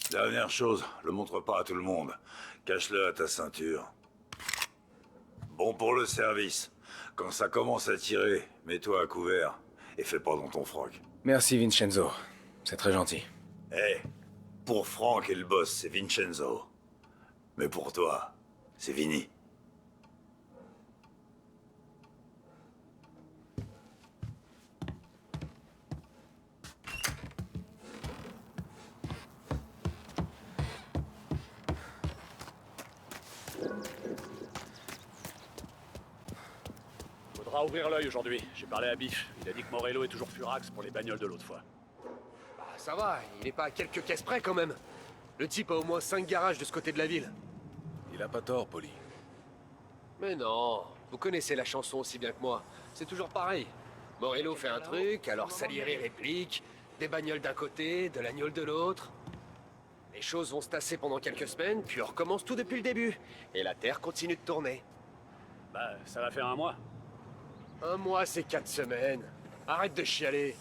Dernière chose, le montre pas à tout le monde. Cache-le à ta ceinture. Bon pour le service. Quand ça commence à tirer, mets-toi à couvert et fais pas dans ton froc. Merci Vincenzo. C'est très gentil. Eh, pour Franck et le boss, c'est Vincenzo. Mais pour toi, c'est Vinny. Faudra ouvrir l'œil aujourd'hui. J'ai parlé à Biff. Il a dit que Morello est toujours furax pour les bagnoles de l'autre fois. Bah ça va, il est pas à quelques caisses près quand même. Le type a au moins 5 garages de ce côté de la ville. Il a pas tort, Polly. Mais non, vous connaissez la chanson aussi bien que moi. C'est toujours pareil. Morello fait un truc, alors Salieri réplique, des bagnoles d'un côté, de l'agnole de l'autre. Les choses vont se tasser pendant quelques semaines, puis on recommence tout depuis le début. Et la Terre continue de tourner. Bah, ça va faire un mois. Un mois, c'est 4 semaines. Arrête de chialer.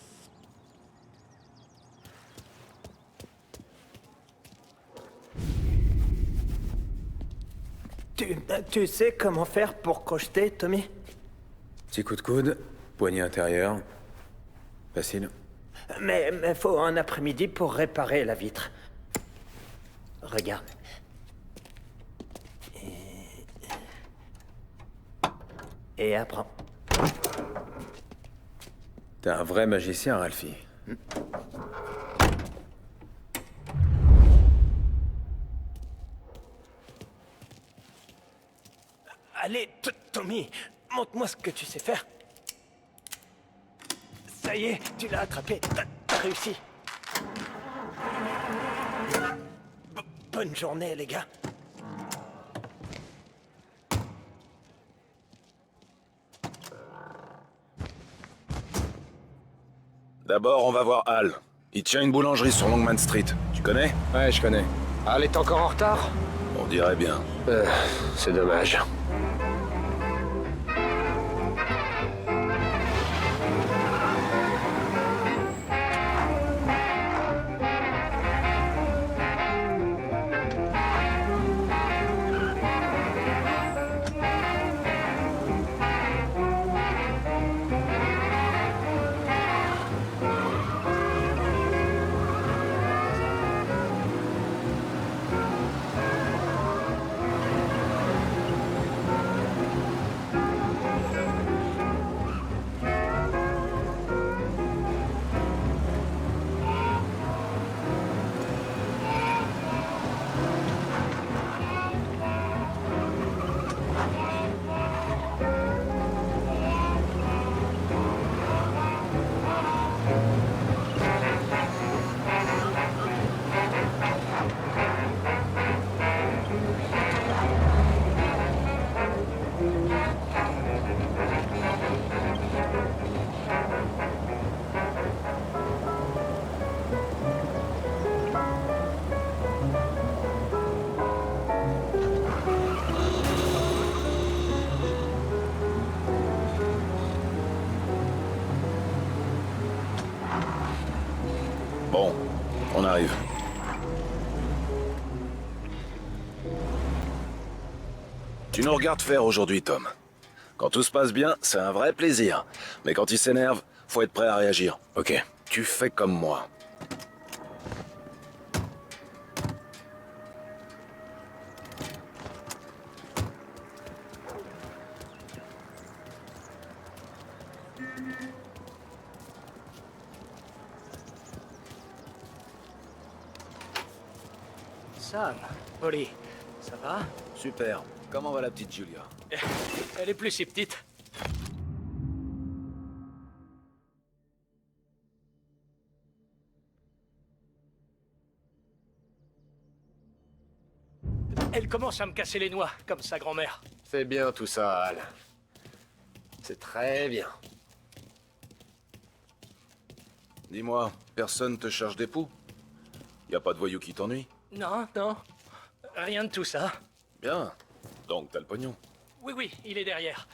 Tu sais comment faire pour crocheter, Tommy? Petit coup de coude, poignée intérieure. Facile. Mais faut un après-midi pour réparer la vitre. Regarde. Et apprends. T'es un vrai magicien, Ralphie. Allez, Tommy, montre-moi ce que tu sais faire. Ça y est, tu l'as attrapé. T'as réussi. Bonne journée, les gars. D'abord, on va voir Al. Il tient une boulangerie sur Longman Street. Tu connais? Ouais, je connais. Al est encore en retard? On dirait bien. C'est dommage. Bon, on arrive. Tu nous regardes faire aujourd'hui, Tom. Quand tout se passe bien, c'est un vrai plaisir. Mais quand il s'énerve, faut être prêt à réagir. Ok, tu fais comme moi. Sam, Polly, ça va? Super. Comment va la petite Julia? Elle est plus si petite. Elle commence à me casser les noix, comme sa grand-mère. C'est bien tout ça, Al. C'est très bien. Dis-moi, personne te cherche des poux? Y a pas de voyou qui t'ennuie? Non, non. Rien de tout ça. Bien. Donc t'as le pognon. Oui, oui, il est derrière.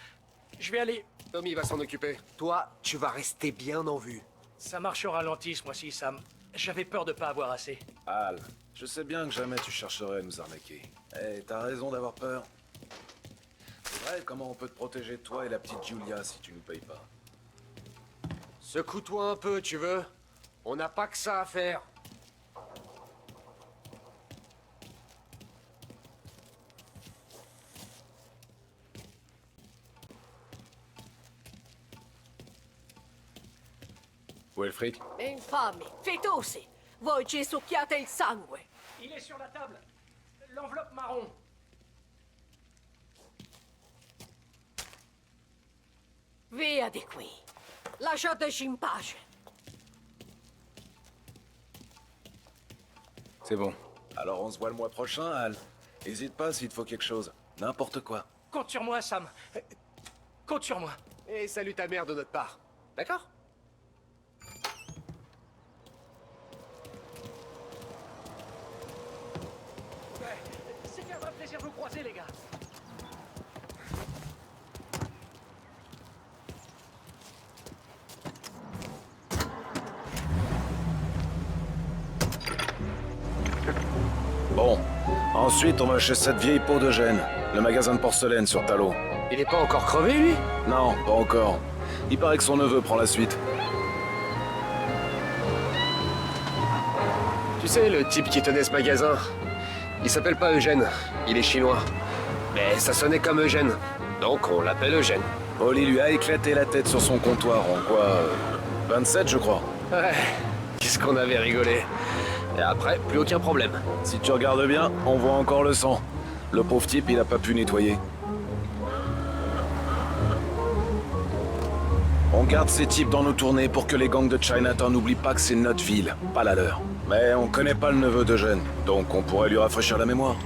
Je vais aller... Tommy va s'en occuper. Toi, tu vas rester bien en vue. Ça marche au ralenti, ce mois-ci, Sam. J'avais peur de pas avoir assez. Al, je sais bien que jamais tu chercherais à nous arnaquer. Eh, t'as raison d'avoir peur. C'est vrai, comment on peut te protéger, toi et la petite Julia, si tu nous payes pas? Secoue-toi un peu, tu veux? On n'a pas que ça à faire. Où est le fric? Infami, fetosi! Voi ci succhiate il sangue! Il est sur la table. L'enveloppe marron. Via di qui! Lasciateci in pace! C'est bon. Alors on se voit le mois prochain, Al. Hésite pas s'il te faut quelque chose. N'importe quoi. Compte sur moi, Sam. Compte sur moi. Et salut ta mère de notre part. D'accord? C'était un vrai plaisir de vous croiser, les gars. Bon. Ensuite, on va chez cette vieille peau de gêne. Le magasin de porcelaine sur Talo. Il est pas encore crevé, lui? Non, pas encore. Il paraît que son neveu prend la suite. Tu sais, le type qui tenait ce magasin, il s'appelle pas Eugène, il est chinois. Mais ça sonnait comme Eugène, donc on l'appelle Eugène. Oli lui a éclaté la tête sur son comptoir en quoi 27, je crois. Ouais, qu'est-ce qu'on avait rigolé. Et après, plus aucun problème. Si tu regardes bien, on voit encore le sang. Le pauvre type, il a pas pu nettoyer. On garde ces types dans nos tournées pour que les gangs de Chinatown n'oublient pas que c'est notre ville, pas la leur. Mais on connaît pas le neveu d'Eugène, donc on pourrait lui rafraîchir la mémoire.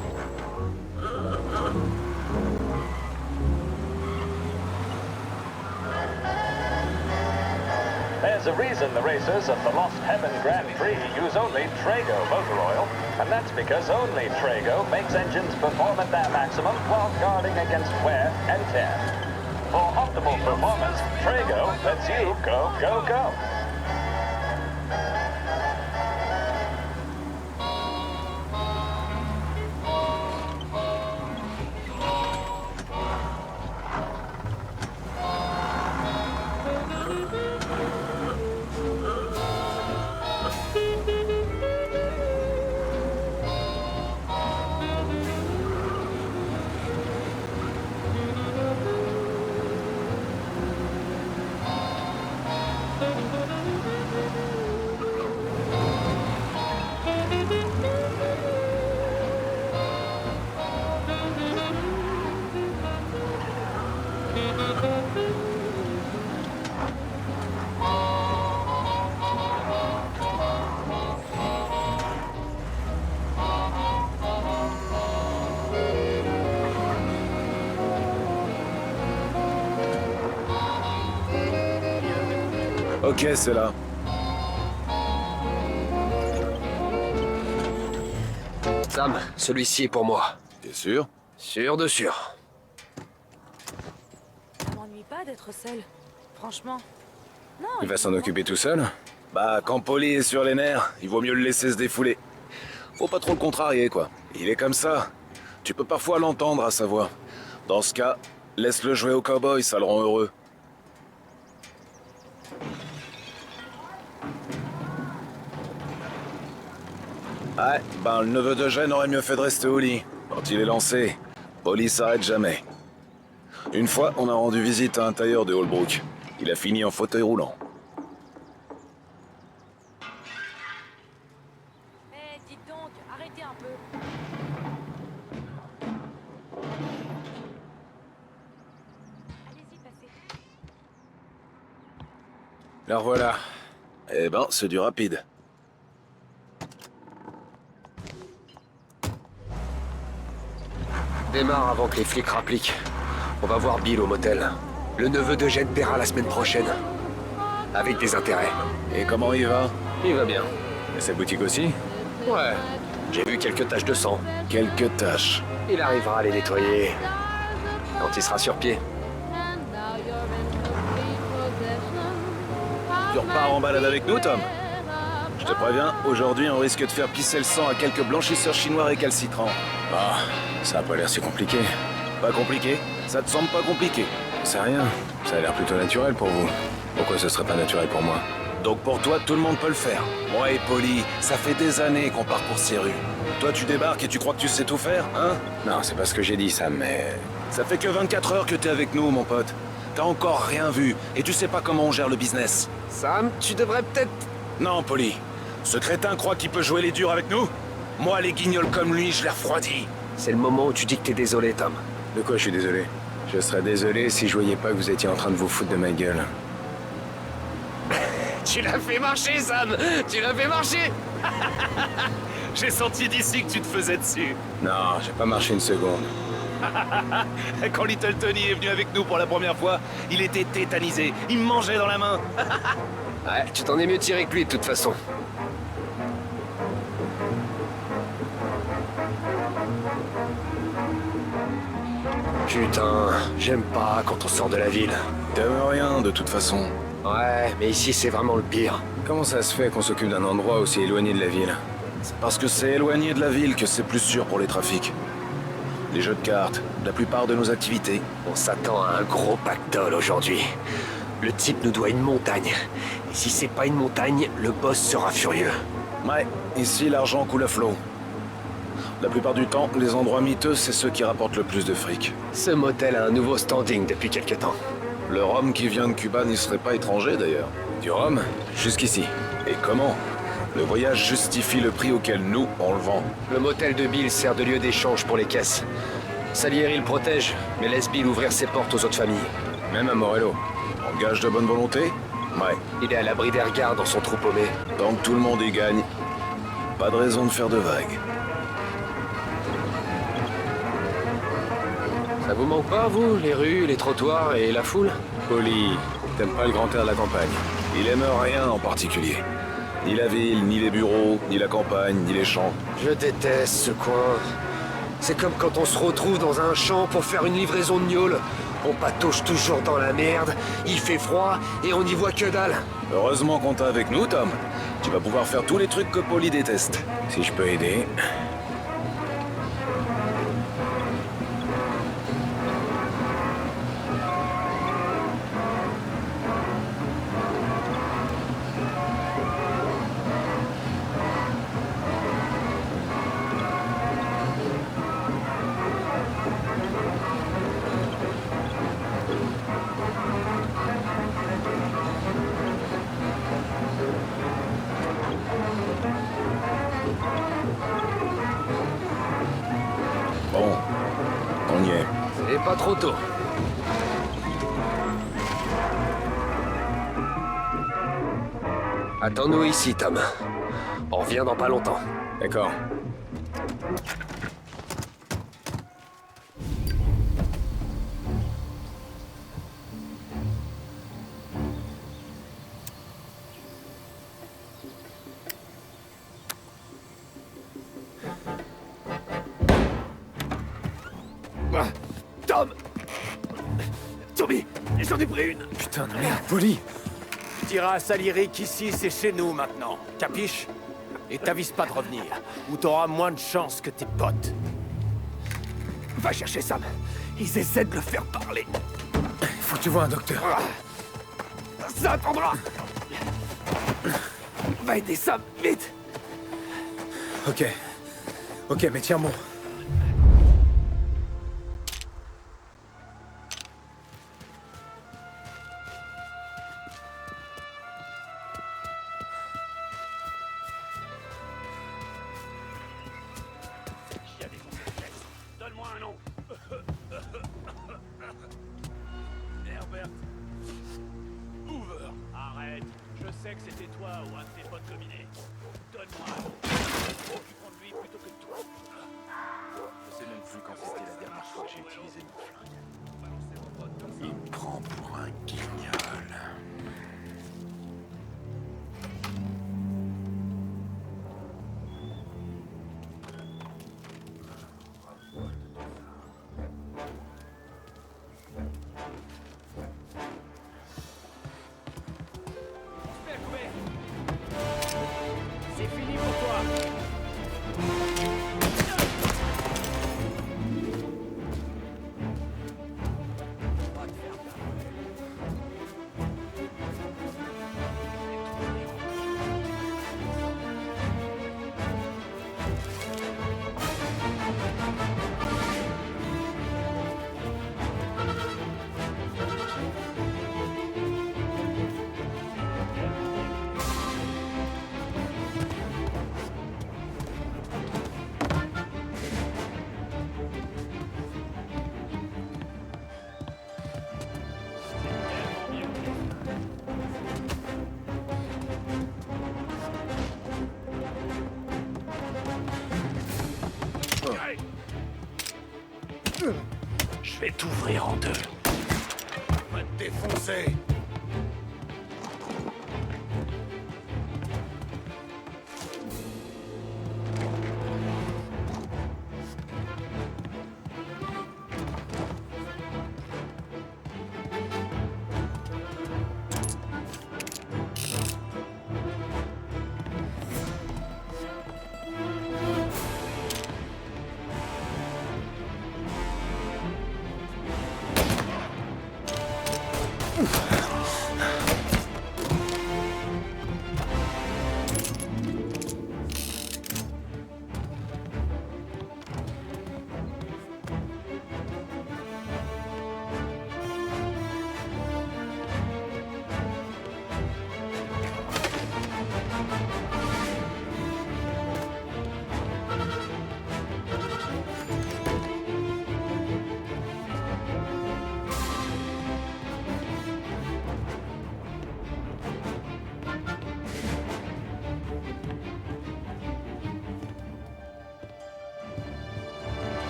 There's a reason the racers at the Lost Heaven Grand Prix use only Trago motor oil, and that's because only Trago makes engines perform at their maximum while guarding against wear and tear. For optimal performance, Trago lets you go, go, go. Ok, c'est là. Sam, celui-ci est pour moi. T'es sûr? Sûr de sûr. Ça m'ennuie pas d'être seul. Franchement. Non. Il va s'en occuper tout seul? Bah, quand Polly est sur les nerfs, il vaut mieux le laisser se défouler. Faut pas trop le contrarier, quoi. Il est comme ça. Tu peux parfois l'entendre à sa voix. Dans ce cas, laisse-le jouer au cowboy, ça le rend heureux. Ouais, ben le neveu d'Eugène aurait mieux fait de rester au lit. Quand il est lancé, Polly s'arrête jamais. Une fois, on a rendu visite à un tailleur de Holbrook. Il a fini en fauteuil roulant. Eh, dites donc, donc, arrêtez un peu. Allez-y, passez. La revoilà. Eh ben, c'est du rapide. Démarre avant que les flics rappliquent. On va voir Bill au motel. Le neveu de Jen paiera la semaine prochaine. Avec des intérêts. Et comment il va? Il va bien. Et sa boutique aussi? Ouais. J'ai vu quelques taches de sang. Quelques taches. Il arrivera à les nettoyer. Quand il sera sur pied. Tu repars en balade avec nous, Tom? Je te préviens, aujourd'hui on risque de faire pisser le sang à quelques blanchisseurs chinois récalcitrants. Ah, ça a pas l'air si compliqué. Pas compliqué? Ça te semble pas compliqué? C'est rien. Ça a l'air plutôt naturel pour vous. Pourquoi ce serait pas naturel pour moi? Donc pour toi, tout le monde peut le faire. Moi et Polly, ça fait des années qu'on parcourt ces rues. Toi, tu débarques et tu crois que tu sais tout faire, hein? Non, c'est pas ce que j'ai dit, ça, mais... Ça fait que 24 heures que t'es avec nous, mon pote. T'as encore rien vu, et tu sais pas comment on gère le business. Sam, tu devrais peut-être... Non, Polly. Ce crétin croit qu'il peut jouer les durs avec nous? Moi, les guignols comme lui, je les refroidis. C'est le moment où tu dis que t'es désolé, Tom. De quoi je suis désolé? Je serais désolé si je voyais pas que vous étiez en train de vous foutre de ma gueule. Tu l'as fait marcher, Sam! Tu l'as fait marcher! J'ai senti d'ici que tu te faisais dessus. Non, j'ai pas marché une seconde. Quand Little Tony est venu avec nous pour la première fois, il était tétanisé. Il me mangeait dans la main. Ouais, tu t'en es mieux tiré que lui, de toute façon. Putain, j'aime pas quand on sort de la ville. T'aimes rien, de toute façon. Ouais, mais ici, c'est vraiment le pire. Comment ça se fait qu'on s'occupe d'un endroit aussi éloigné de la ville? C'est parce que c'est éloigné de la ville que c'est plus sûr pour les trafics. Les jeux de cartes, la plupart de nos activités. On s'attend à un gros pactole aujourd'hui. Le type nous doit une montagne. Et si c'est pas une montagne, le boss sera furieux. Ouais, ici l'argent coule à flot. La plupart du temps, les endroits miteux, c'est ceux qui rapportent le plus de fric. Ce motel a un nouveau standing depuis quelque temps. Le rhum qui vient de Cuba n'y serait pas étranger d'ailleurs. Du rhum? Jusqu'ici. Et comment? Le voyage justifie le prix auquel nous, on le vend. Le motel de Bill sert de lieu d'échange pour les caisses. Salieri le protège, mais laisse Bill ouvrir ses portes aux autres familles. Même à Morello. En gage de bonne volonté? Ouais. Il est à l'abri des regards dans son trou paumé. Tant que tout le monde y gagne, pas de raison de faire de vagues. Ça vous manque pas, vous, les rues, les trottoirs et la foule? Polly, t'aimes pas le grand air de la campagne? Il aime rien en particulier. Ni la ville, ni les bureaux, ni la campagne, ni les champs. Je déteste ce coin. C'est comme quand on se retrouve dans un champ pour faire une livraison de gnôle. On patauge toujours dans la merde, il fait froid et on n'y voit que dalle. Heureusement qu'on t'a avec nous, Tom. Tu vas pouvoir faire tous les trucs que Polly déteste. Si je peux aider... Bon, on y est. C'est pas trop tôt. Attends-nous ici, Tom. On revient dans pas longtemps. D'accord. Tom! Tommy, j'en ai pris une! Putain de merde, Polly! Tu diras à Salieri qu'ici, c'est chez nous maintenant. Capiche? Et t'avises pas de revenir, ou t'auras moins de chance que tes potes. Va chercher Sam. Ils essaient de le faire parler. Faut que tu vois un docteur. Ça attendra! Va aider Sam, vite! Ok. Ok, mais tiens bon. sais que c'était toi ou un de tes potes dominés. Donne-moi un nom. Je vais prendre lui plutôt que toi. Je sais même plus quand c'était la dernière fois que j'ai utilisé mon flingue. Il me prend pour un guignol. C'est fini pour toi. Je vais t'ouvrir en deux. Va te défoncer.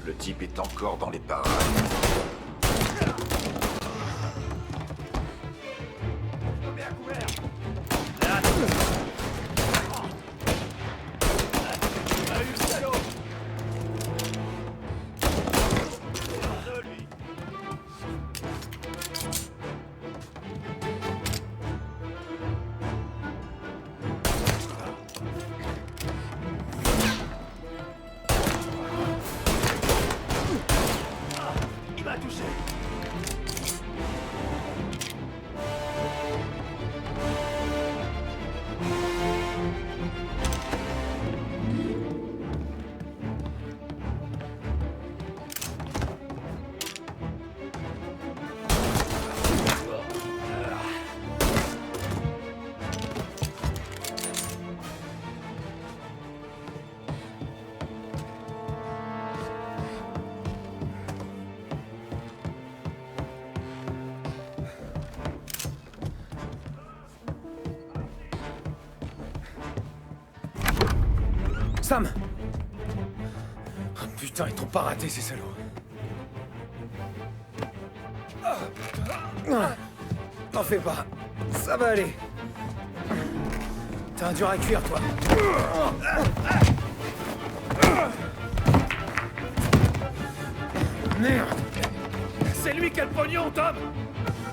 Le type est encore dans les parages. Sam! Oh, putain, ils t'ont pas raté, ces salauds. T'en fais pas. Ça va aller. T'as un dur à cuire, toi. Merde! C'est lui qui a le pognon, Tom!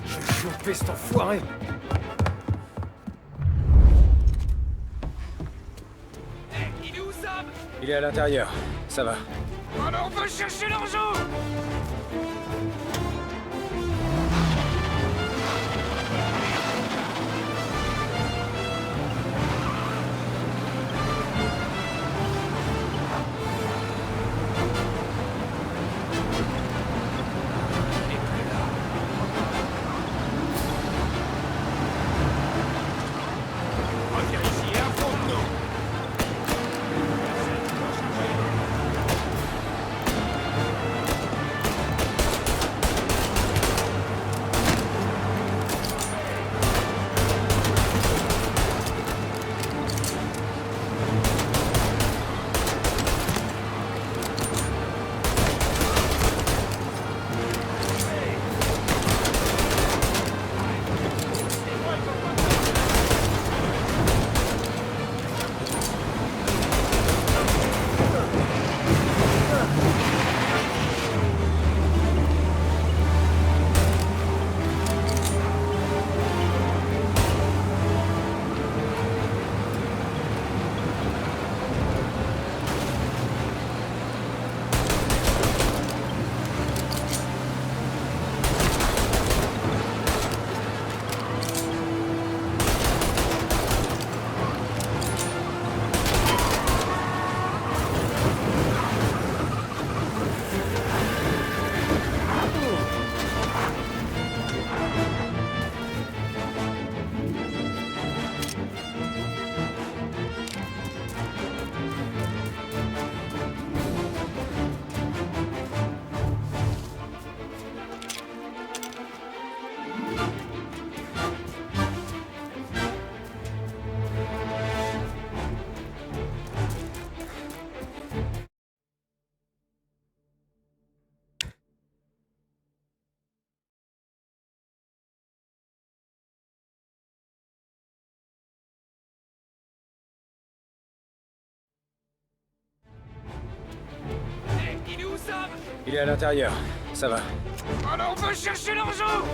Je vais choper cet enfoiré! Il est où, Sam? Il est à l'intérieur. Ça va. Alors on va chercher l'argent! Reviens ici et affronte-nous! Il est où, Sam? Il est à l'intérieur. Ça va. Alors on va chercher l'argent!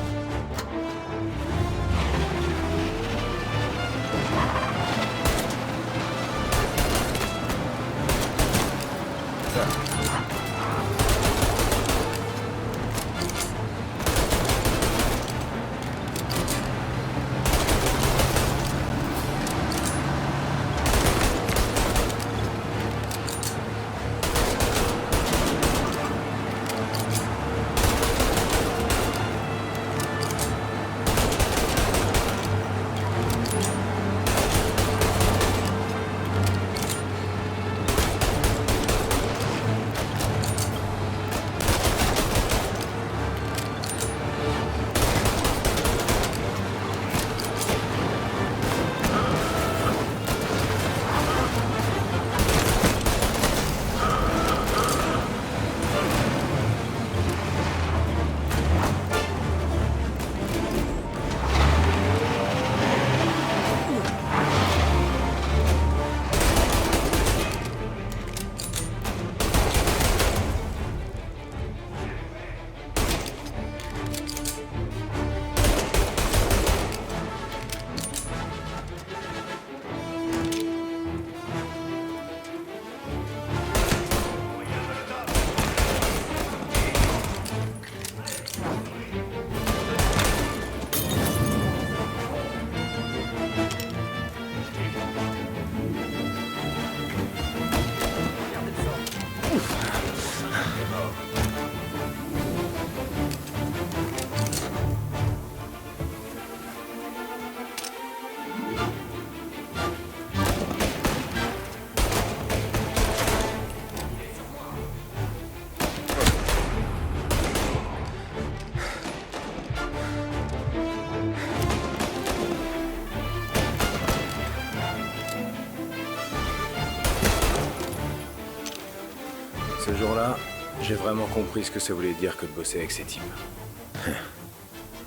fois, j'ai vraiment compris ce que ça voulait dire que de bosser avec ces types.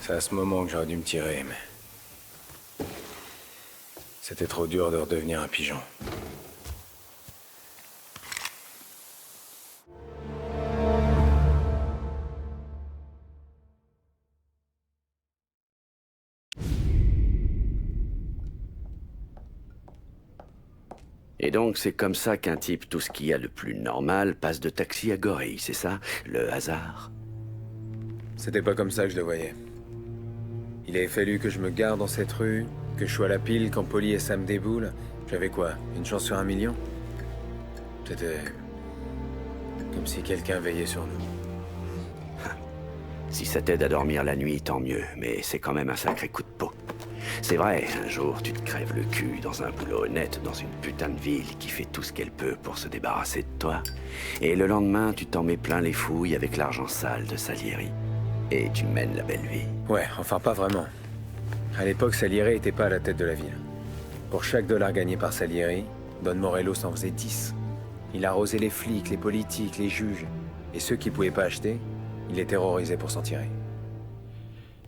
C'est à ce moment que j'aurais dû me tirer, mais... C'était trop dur de redevenir un pigeon. Et donc, c'est comme ça qu'un type, tout ce qu'il y a de plus normal, passe de taxi à gorille, c'est ça? Le hasard? C'était pas comme ça que je le voyais. Il avait fallu que je me gare dans cette rue, que je sois à la pile quand Polly et Sam déboulent. J'avais quoi? Une chance sur 1 million? C'était... comme si quelqu'un veillait sur nous. Si ça t'aide à dormir la nuit, tant mieux, mais c'est quand même un sacré coup de peau. C'est vrai, un jour, tu te crèves le cul dans un boulot honnête, dans une putain de ville qui fait tout ce qu'elle peut pour se débarrasser de toi. Et le lendemain, tu t'en mets plein les fouilles avec l'argent sale de Salieri. Et tu mènes la belle vie. Ouais, enfin pas vraiment. À l'époque, Salieri était pas à la tête de la ville. Pour chaque dollar gagné par Salieri, Don Morello s'en faisait 10. Il arrosait les flics, les politiques, les juges. Et ceux qui pouvaient pas acheter, il les terrorisait pour s'en tirer.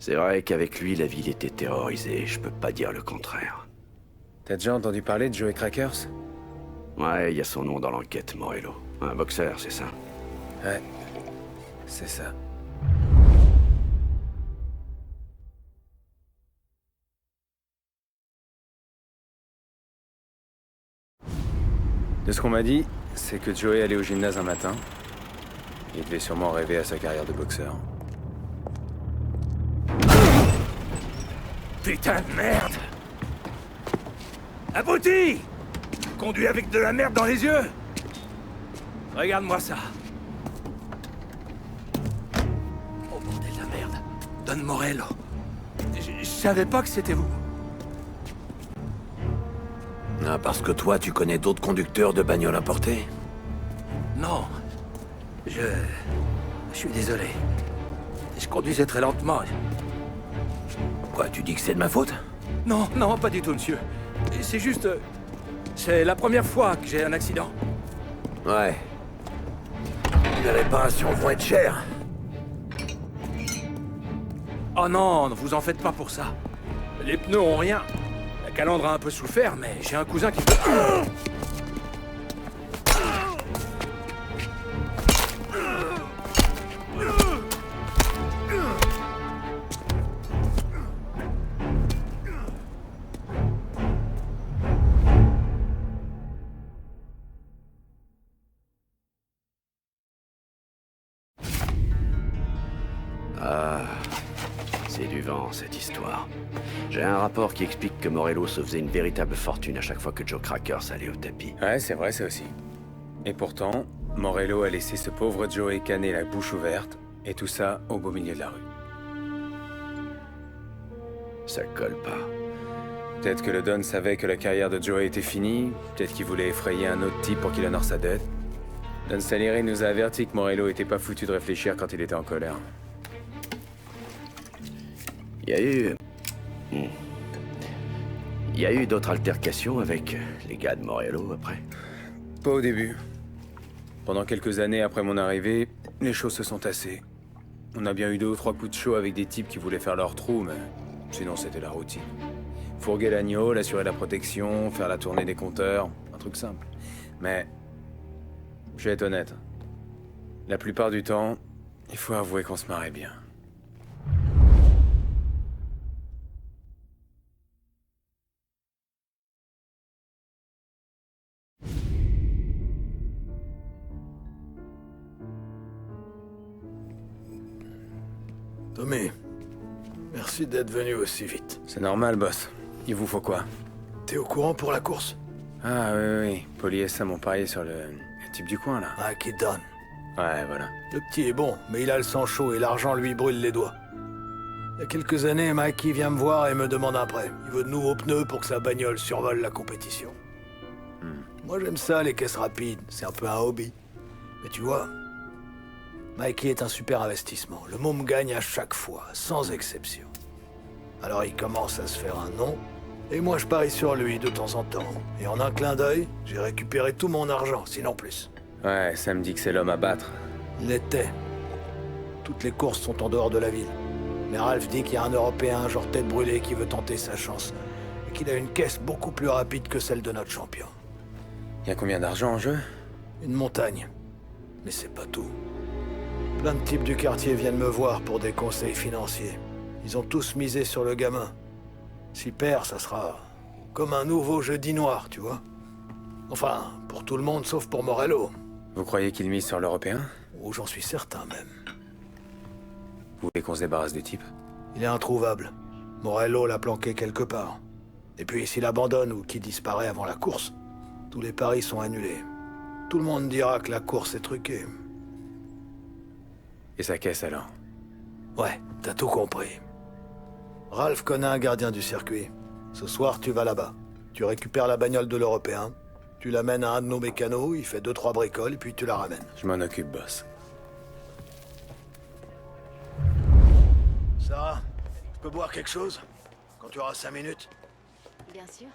C'est vrai qu'avec lui, la ville était terrorisée, je peux pas dire le contraire. T'as déjà entendu parler de Joey Crackers? Ouais, il y a son nom dans l'enquête, Morello. Un boxeur, c'est ça? Ouais, c'est ça. De ce qu'on m'a dit, c'est que Joey allait au gymnase un matin. Il devait sûrement rêver à sa carrière de boxeur. Putain de merde! Abruti! Conduis avec de la merde dans les yeux! Regarde-moi ça. Oh bordel de merde. Don Morello. Je savais pas que c'était vous. Ah, parce que toi, tu connais d'autres conducteurs de bagnoles importées? Non. Je suis désolé. Je conduisais très lentement. Quoi, tu dis que c'est de ma faute? Non, non, pas du tout, monsieur. C'est juste... c'est la première fois que j'ai un accident. Ouais. Les réparations vont être chères. Oh non, ne vous en faites pas pour ça. Les pneus ont rien. La calandre a un peu souffert, mais j'ai un cousin qui peut... Ah, c'est du vent, cette histoire. J'ai un rapport qui explique que Morello se faisait une véritable fortune à chaque fois que Joe Crackers allait au tapis. Ouais, c'est vrai, ça aussi. Et pourtant, Morello a laissé ce pauvre Joey canner la bouche ouverte, et tout ça au beau milieu de la rue. Ça colle pas. Peut-être que le Don savait que la carrière de Joey était finie, peut-être qu'il voulait effrayer un autre type pour qu'il honore sa dette. Don Salieri nous a averti que Morello était pas foutu de réfléchir quand il était en colère. Il y a eu d'autres altercations avec les gars de Morello après? Pas au début. Pendant quelques années après mon arrivée, les choses se sont tassées. On a bien eu 2 ou 3 coups de chaud avec des types qui voulaient faire leur trou, mais sinon c'était la routine. Fourguer l'agneau, l'assurer la protection, faire la tournée des compteurs, un truc simple. Mais, je vais être honnête, la plupart du temps, il faut avouer qu'on se marrait bien. Tommy, merci d'être venu aussi vite. C'est normal, boss. Il vous faut quoi? T'es au courant pour la course? Ah oui. Polly et Sam ont parié sur le type du coin, là. Ah, qui donne. Ouais, voilà. Le petit est bon, mais il a le sang chaud et l'argent lui brûle les doigts. Il y a quelques années, Mikey vient me voir et me demande un prêt. Il veut de nouveaux pneus pour que sa bagnole survole la compétition. Moi, j'aime ça, les caisses rapides. C'est un peu un hobby. Mais tu vois... Mikey est un super investissement. Le môme gagne à chaque fois, sans exception. Alors il commence à se faire un nom, et moi je parie sur lui de temps en temps. Et en un clin d'œil, j'ai récupéré tout mon argent, sinon plus. Ouais, ça me dit que c'est l'homme à battre. Il l'était. Toutes les courses sont en dehors de la ville. Mais Ralph dit qu'il y a un Européen, genre tête brûlée, qui veut tenter sa chance. Et qu'il a une caisse beaucoup plus rapide que celle de notre champion. Y a combien d'argent en jeu? Une montagne. Mais c'est pas tout. Plein de types du quartier viennent me voir pour des conseils financiers. Ils ont tous misé sur le gamin. S'il perd, ça sera comme un nouveau jeudi noir, tu vois. Enfin, pour tout le monde sauf pour Morello. Vous croyez qu'il mise sur l'Européen? Oh, j'en suis certain même. Vous voulez qu'on se débarrasse du type? Il est introuvable. Morello l'a planqué quelque part. Et puis s'il abandonne ou qu'il disparaît avant la course, tous les paris sont annulés. Tout le monde dira que la course est truquée. Et sa caisse alors? Ouais, t'as tout compris. Ralph connaît un gardien du circuit. Ce soir, tu vas là-bas. Tu récupères la bagnole de l'Européen, tu l'amènes à un de nos mécanos, il fait 2-3 bricoles, et puis tu la ramènes. Je m'en occupe, boss. Sarah, je peux boire quelque chose? Quand tu auras 5 minutes? Bien sûr.